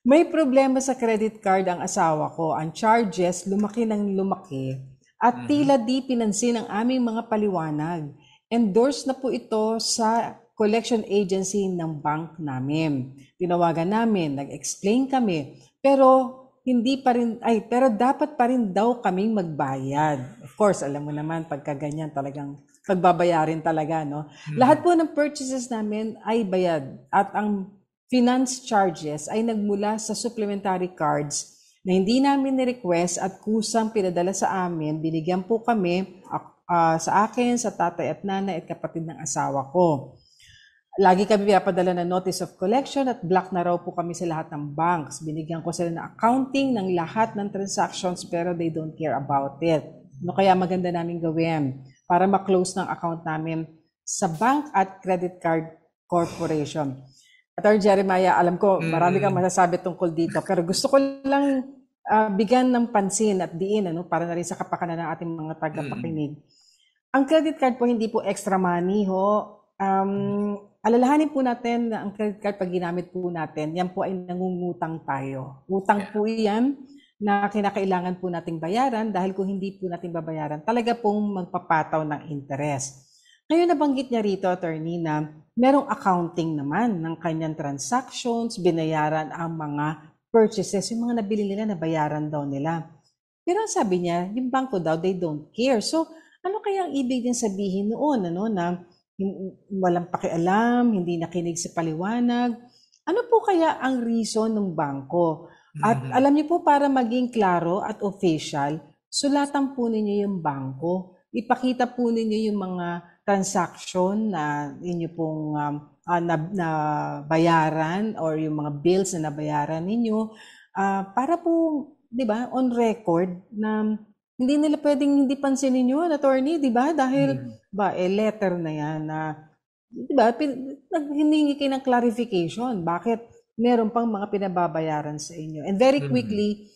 may problema sa credit card ang asawa ko. Ang charges lumaki ng lumaki at tila di pinansin ang aming mga paliwanag. Endorsed na po ito sa collection agency ng bank namin. Tinawagan namin, nag-explain kami, pero pero dapat pa rin daw kaming magbayad. Of course, alam mo naman pagka ganyan talagang pagbabayarin talaga, no? Lahat po ng purchases namin ay bayad at ang finance charges ay nagmula sa supplementary cards na hindi namin ni-request at kusang pinadala sa amin. Binigyan po kami sa akin, sa tatay at nanay at kapatid ng asawa ko. Lagi kami pinapadala ng notice of collection at block na raw po kami sa lahat ng banks. Binigyan ko sila ng accounting ng lahat ng transactions pero they don't care about it. Ano kaya maganda namin gawin para ma-close ng account namin sa bank at credit card corporation? Attorney Jeremiah, alam ko marami kang masasabi tungkol dito pero gusto ko lang bigyan ng pansin at diin para na rin sa kapakanan ng ating mga tagapakinig. Ang credit card po hindi po extra money ho. Alalahanin po natin na ang credit card pag ginamit po natin, yan po ay nangungutang tayo. Utang po yan na kinakailangan po nating bayaran dahil kung hindi po natin babayaran, talaga pong magpapataw ng interest. Ngayon nabanggit niya rito, attorney, na merong accounting naman ng kanyang transactions, binayaran ang mga purchases, yung mga nabili nila, nabayaran daw nila. Pero ang sabi niya, yung bangko daw, they don't care. So, ano kaya ang ibig din sabihin noon, na walang pakialam, hindi nakinig sa paliwanag? Ano po kaya ang reason ng bangko? At alam niyo po, para maging klaro at official, sulatan po ninyo yung bangko. Ipakita po ninyo yung mga transaction na inyo pong na bayaran or yung mga bills na nabayaran ninyo para po, 'di ba, on record na hindi nila pwedeng hindi pansinin yun, attorney, 'di ba? Dahil letter na 'yan na 'di ba, hiningi kayo ng clarification bakit meron pang mga pinababayaran sa inyo. And very quickly,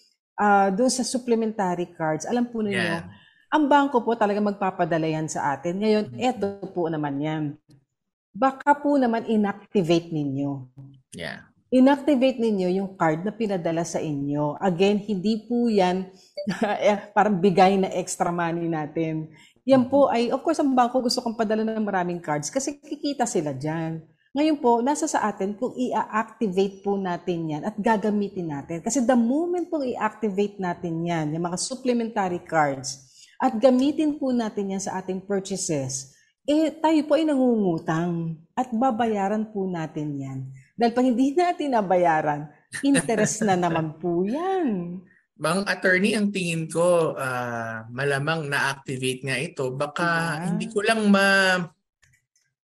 doon sa supplementary cards, alam po ninyo, ang bangko po talaga magpapadala yan sa atin. Ngayon, eto po naman yan. Baka po naman inactivate ninyo. Inactivate ninyo yung card na pinadala sa inyo. Again, hindi po yan parang bigay na extra money natin. Yan po ay, of course, ang bangko gusto kong padala ng maraming cards kasi kikita sila dyan. Ngayon po, nasa sa atin kung i-activate po natin yan at gagamitin natin. Kasi the moment po i-activate natin yan, yung mga supplementary cards, at gamitin po natin yan sa ating purchases, tayo po ay nangungutang at babayaran po natin yan. Dahil pag hindi natin nabayaran, interest na naman po yan. Bang attorney, ang tingin ko, malamang na-activate nga ito. Baka hindi ko lang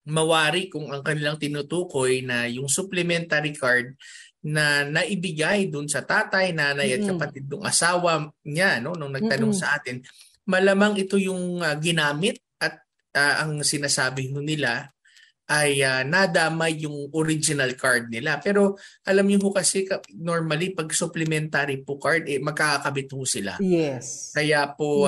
mawari kung ang kanilang tinutukoy na yung supplementary card na naibigay dun sa tatay, nanay at kapatid ng asawa niya, nung nagtanong sa atin, malamang ito yung ginamit at ang sinasabi nila ay nadamay yung original card nila. Pero alam niyo po kasi normally pag supplementary po card, magkakabit po sila. Yes. Kaya po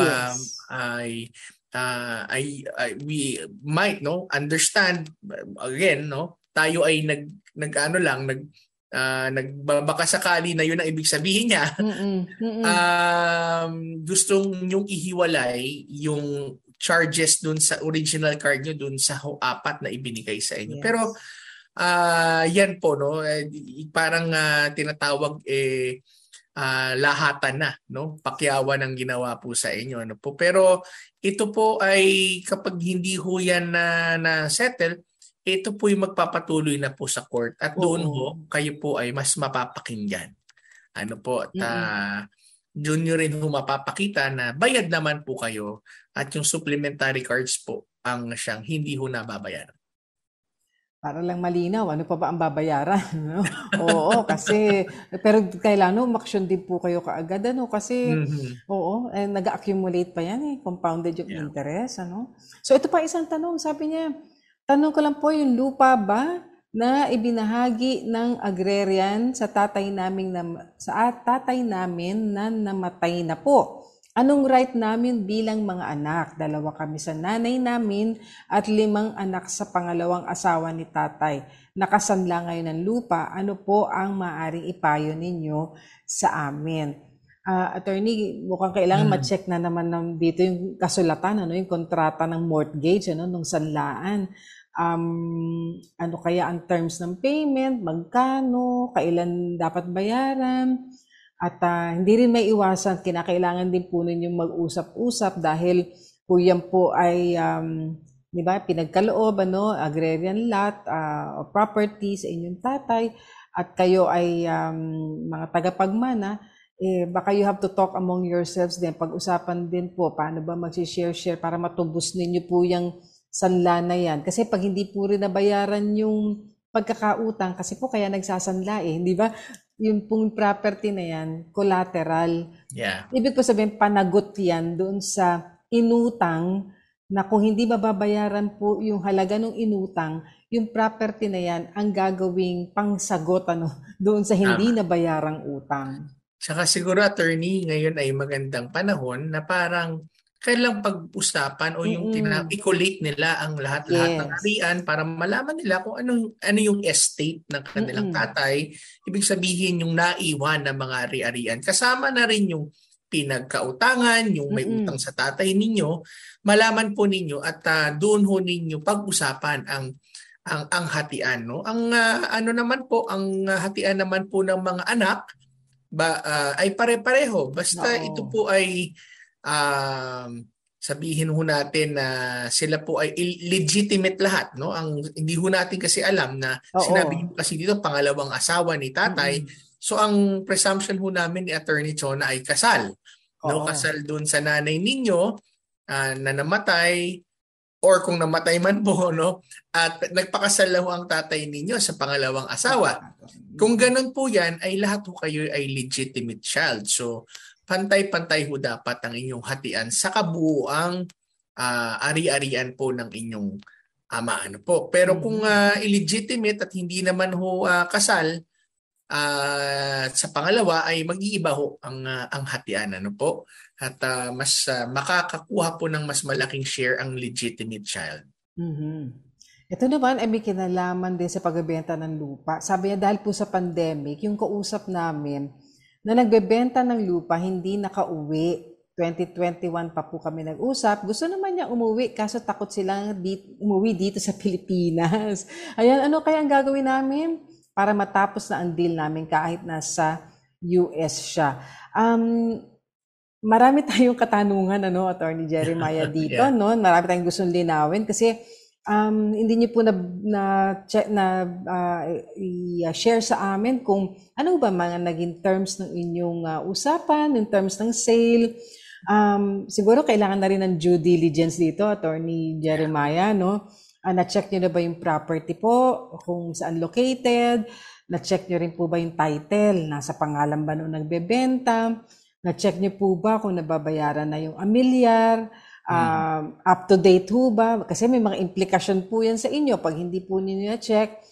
we might understand again, tayo ay nagbabaka sakali na yun ang ibig sabihin niya. Gustong yung ihiwalay yung charges dun sa original card nyo dun sa 4 na ibinigay sa inyo. Yes. Pero yan po, parang tinatawag lahatan na, pakyawan ang ginawa po sa inyo, po. Pero ito po ay kapag hindi ho yan na settle, ito po yung magpapatuloy na po sa court at doon ho, kayo po ay mas mapapakinggan. Ano po, doon nyo rin ho mapapakita na bayad naman po kayo at yung supplementary cards po ang siyang hindi ho nababayaran. Para lang malinaw, ano pa ba ang babayaran? No? Oo, kasi, pero kailangan umaksyon din po kayo kaagad, ano? Kasi, nag-accumulate pa yan compounded yung interest, ano? So, ito pa isang tanong, sabi niya, tanong ko lang po, yung lupa ba na ibinahagi ng agrarian sa tatay namin na namatay na po? Anong right namin bilang mga anak? 2 kami sa nanay namin at 5 anak sa pangalawang asawa ni tatay. Nakasanla ngayon ng lupa. Ano po ang maaaring ipayo ninyo sa amin? Attorney, mukhang kailangan ma-check na naman dito yung kasulatan, yung kontrata ng mortgage, nung sanlaan. Ano kaya ang terms ng payment? Magkano? Kailan dapat bayaran? At hindi rin may iwasan, kinakailangan din po ninyong mag-usap-usap dahil po yan po ay, di ba, pinagkaloob, agrarian lot o property sa inyong tatay at kayo ay mga tagapagmana, baka you have to talk among yourselves din. Pag-usapan din po, paano ba mag-share para matubos ninyo po yung sanla na yan. Kasi pag hindi po rin nabayaran yung pagkakautang, kasi po kaya nagsasanla di ba? Yung pong property na yan, collateral. Yeah. Ibig po sabihin, panagot yan doon sa inutang na kung hindi mababayaran po yung halaga ng inutang, yung property na yan ang gagawing pangsagot doon sa hindi nabayarang utang. Saka siguro, attorney, ngayon ay magandang panahon na parang kailang pag-usapan o yung i-collate nila ang lahat-lahat ng harian para malaman nila kung ano yung estate ng kanilang tatay. Ibig sabihin yung naiwan ng mga ari-arian. Kasama na rin yung pinagkautangan, yung may utang sa tatay ninyo. Malaman po ninyo at doon ho ninyo pag-usapan ang hatian. No? Ang ang hatian naman po ng mga anak ay pare-pareho. Basta ito po ay sabihin ho natin na sila po ay legitimate lahat, no? Ang hindi ho natin kasi alam na sinabi niyo kasi dito pangalawang asawa ni tatay. So ang presumption ho namin ni Attorney Chona ay kasal. No, kasal doon sa nanay ninyo na namatay or kung namatay man po, no? At nagpakasal ho ang tatay ninyo sa pangalawang asawa. Kung ganun po 'yan ay lahat ho kayo ay legitimate child. So pantay-pantay ho dapat ang inyong hatian sa kabuuang ari-arian po ng inyong ama. Pero kung illegitimate at hindi naman ho kasal, sa pangalawa ay mag-iiba ho ang hatian. At mas makakakuha po ng mas malaking share ang legitimate child. Ito naman ay may kinalaman din sa pagbebenta ng lupa. Sabi niya dahil po sa pandemic, yung kausap namin, na nagbebenta ng lupa, hindi nakauwi. 2021 pa po kami nag-usap. Gusto naman niya umuwi, kaso takot silang umuwi dito sa Pilipinas. Ayan, ano kaya ang gagawin namin para matapos na ang deal namin kahit nasa US siya? Marami tayong katanungan, Attorney Jeremiah dito, no? Marami tayong gustong linawin kasi hindi niyo po i-share sa amin kung ano ba mga naging terms ng inyong usapan, in terms ng sale. Siguro kailangan na rin ng due diligence dito, Attorney Jeremiah, no? Na-check niyo na ba yung property po, kung saan located? Na-check niyo rin po ba yung title? Nasa pangalan ba nung nagbebenta? Na-check niyo po ba kung nababayaran na yung amilyar? Up to date ho ba? Kasi may mga implikasyon po yan sa inyo. Pag hindi po ninyo na-check,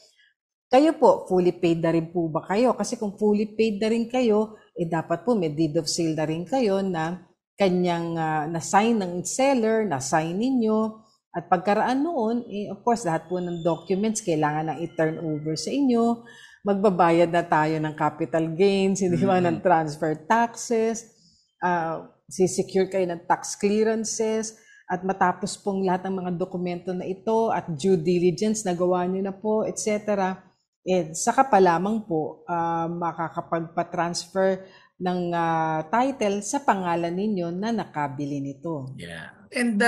kayo po, fully paid na rin po ba kayo? Kasi kung fully paid na rin kayo, dapat po may deed of sale na rin kayo na kanyang na-sign ng seller, na-sign ninyo. At pagkaraan noon, of course, lahat po ng documents kailangan na i-turn over sa inyo. Magbabayad na tayo ng capital gains, hindi ba, ng transfer taxes, sisecure kayo ng tax clearances, at matapos pong lahat ng mga dokumento na ito at due diligence na gawa nyo na po, etc. Saka pa lamang po makakapagpa-transfer ng title sa pangalan ninyo na nakabili nito. Yeah. And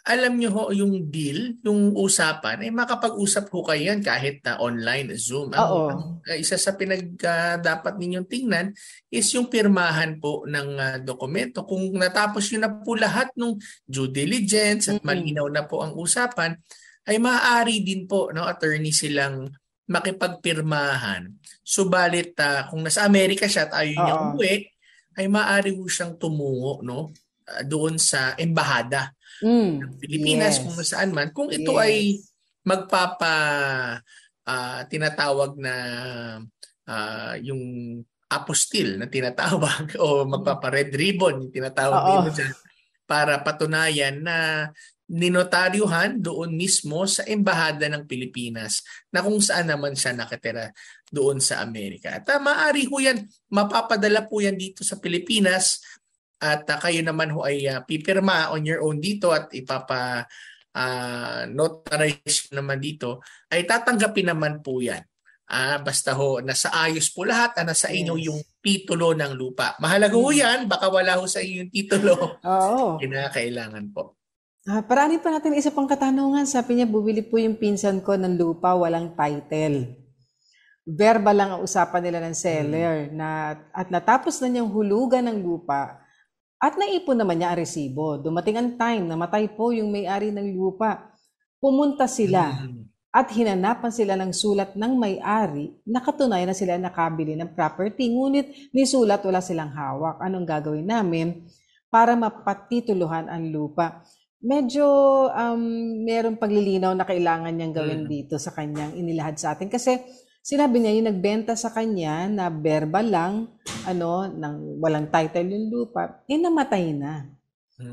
alam nyo ho, yung deal, yung usapan, ay makapag-usap ho kayo yan kahit na online, Zoom. Isa sa dapat ninyong tingnan is yung pirmahan po ng dokumento. Kung natapos nyo na po lahat ng due diligence at malinaw na po ang usapan, ay maaari din po, no, attorney, silang makipagpirmahan. Subalit kung nasa Amerika siya at ayaw niya umuwi, ay maaari ho siyang tumungo, no, doon sa embahada ng Pilipinas, kung nasaan man. Kung ito ay tinatawag na yung apostil na tinatawag o magpapa-red ribbon yung tinatawag dito dyan, para patunayan na ninotaryuhan doon mismo sa embahada ng Pilipinas na kung saan naman siya nakatira doon sa Amerika. At maaari ho yan, mapapadala po yan dito sa Pilipinas at kayo naman ho ay pipirma on your own dito at notarize naman dito, ay tatanggapin naman po yan. Basta ho, nasa ayos po lahat, nasa inyo yung titulo ng lupa. Mahalaga ho yan, baka wala ho sa inyo yung titulo. Kinakailangan po. Paraanin pa natin isa pang katanungan. Sabi niya, bumili po yung pinsan ko ng lupa, walang title. Verbal lang ang usapan nila ng seller at natapos na niyang hulugan ng lupa at naipon naman niya ang resibo. Dumating ang time, namatay po yung may-ari ng lupa. Pumunta sila at hinanapan sila ng sulat ng may-ari na katunayan na sila nakabili ng property. Ngunit ni sulat wala silang hawak. Anong gagawin namin para mapatituluhan ang lupa? Medyo merong paglilinaw na kailangan niyang gawin dito sa kanyang inilahad sa atin. Kasi sinabi niya yung nagbenta sa kanya na verbal lang, nang walang title yung lupa, namatay na.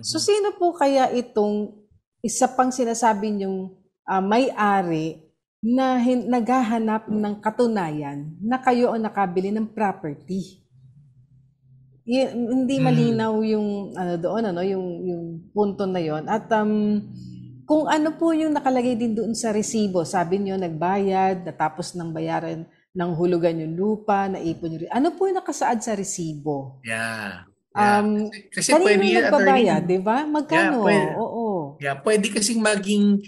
So sino po kaya itong isa pang sinasabi niyong may-ari na naghahanap ng katunayan na kayo ang nakabili ng property? Hindi malinaw yung yung punto na yon. At kung ano po yung nakalagay din doon sa resibo, sabi niyo nagbayad, natapos ng bayaran ng hulugan yung lupa, naipon yung ano po yung nakasaad sa resibo? Kasi pwede nagbabayad, di ba? Magkano? Pwede kasing maging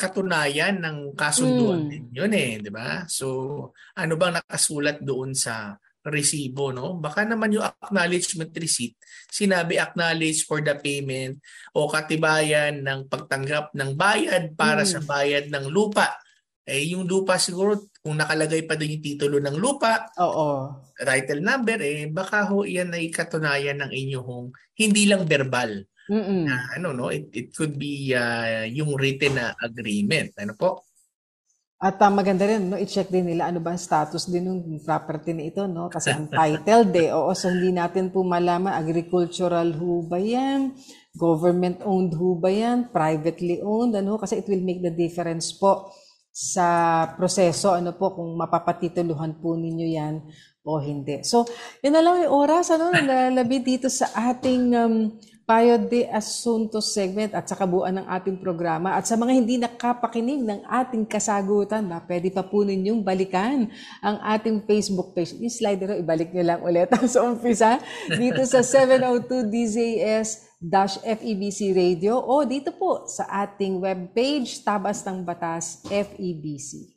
katunayan ng kasunduan din yun di ba? So, ano bang nakasulat doon sa resibo, no? Baka naman yung acknowledgement receipt, sinabi acknowledge for the payment o katibayan ng pagtanggap ng bayad para sa bayad ng lupa. Yung lupa siguro, kung nakalagay pa din yung titulo ng lupa, title number, baka ho yan ay katunayan ng inyong hindi lang verbal. It could be yung written na agreement. Ano po? At maganda rin, i-check din nila ano ba ang status din ng property na ito, no? Kasi untitled so hindi natin po malaman, agricultural ho ba yan, government-owned ho ba yan, privately owned, kasi it will make the difference po sa proseso, kung mapapatituluhan po ninyo yan o hindi. So, yun na lang yung oras, nalabi dito sa ating Payo de Asuntos segment at sa kabuuan ng ating programa. At sa mga hindi nakapakinig ng ating kasagutan, pwede pa po ninyong balikan ang ating Facebook page. Yung slider, ibalik nyo lang ulit sa umpisa dito sa 702 DZAS-FEBC Radio o dito po sa ating webpage, Tabas ng Batas FEBC.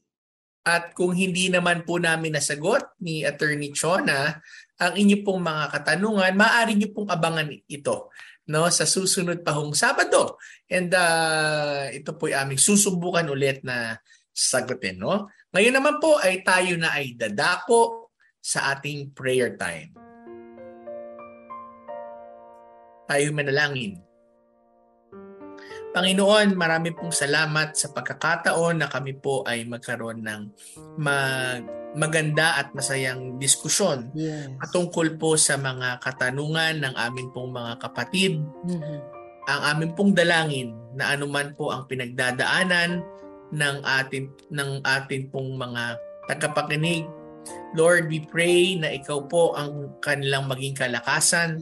At kung hindi naman po namin nasagot ni Attorney Chona ang inyo pong mga katanungan, maaari nyo pong abangan ito sa susunod pa hong Sabado. And ito po ay aming susubukan ulit na sagutin. Ngayon naman po ay tayo na ay dadako sa ating prayer time. Tayo manalangin. Panginoon, marami pong salamat sa pagkakataon na kami po ay magkaroon ng maganda at masayang diskusyon patungkol po sa mga katanungan ng amin pong mga kapatid. Ang amin pong dalangin na anuman po ang pinagdadaanan ng atin pong mga tagapakinig, Lord, we pray na ikaw po ang kanilang maging kalakasan.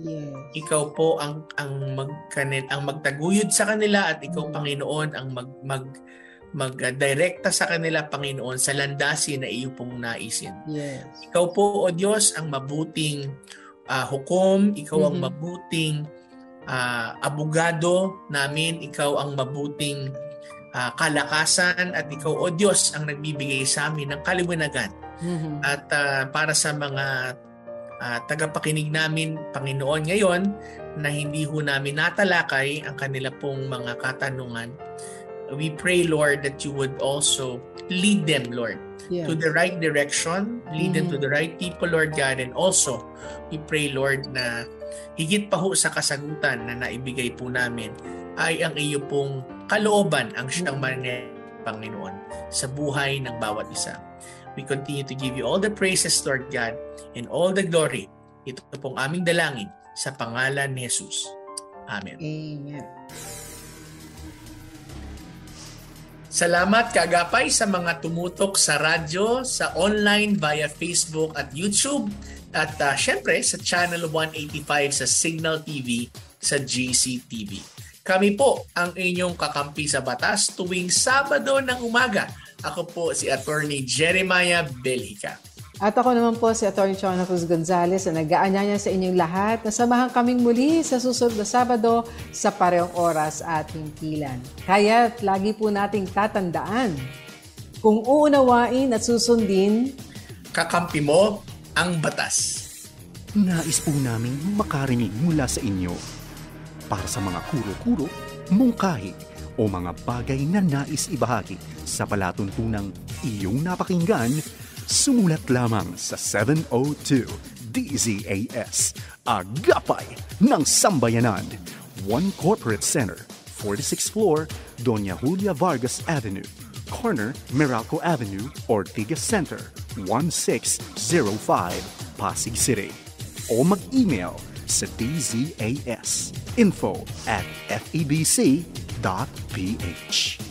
Ikaw po ang magtaguyod sa kanila at ikaw, Panginoon, ang magdirekta sa kanila, Panginoon, sa landasin na iyo pong naisin. Ikaw po, O Diyos, ang mabuting hukom. Ikaw ang mabuting abogado namin, ikaw ang mabuting kalakasan, at ikaw, O Diyos, ang nagbibigay sa amin ng kaliwanagan. At para sa mga tagapakinig namin, Panginoon, ngayon na hindi ho namin natalakay ang kanila pong mga katanungan, we pray, Lord, that you would also lead them, Lord, to the right direction, lead them to the right people, Lord God, and also we pray, Lord, na higit pa ho sa kasagutan na naibigay po namin ay ang iyo pong kalooban ang siyang mangyayari, Panginoon, sa buhay ng bawat isa. We continue to give you all the praises, Lord God, and all the glory. Ito pong aming dalangin sa pangalan ni Jesus. Amen. Amen. Salamat kaagapay sa mga tumutok sa radyo, sa online via Facebook at YouTube, at syempre sa Channel 185 sa Signal TV sa GCTV. Kami po ang inyong kakampi sa batas tuwing Sabado ng umaga. Ako po si Attorney Jeremiah Belhica. At ako naman po si Atty. Chona Cruz Gonzales na nag-aanyaya sa inyong lahat na samahan kaming muli sa susunod na Sabado sa parehong oras at himpilan. Kaya't lagi po nating tatandaan, kung uunawain at susundin, kakampi mo ang batas. Nais po namin makarinig mula sa inyo para sa mga kuro-kuro, mungkahi o mga bagay na nais ibahagi sa palatuntunang iyong napakinggan. Sumulat lamang sa 702 DZAS, Agapay ng Sambayanan, 1 Corporate Center, 46th floor, Doña Julia Vargas Avenue, corner Meralco Avenue, Ortigas Center, 1605, Pasig City. O mag-email sa dzas info@febc.ph.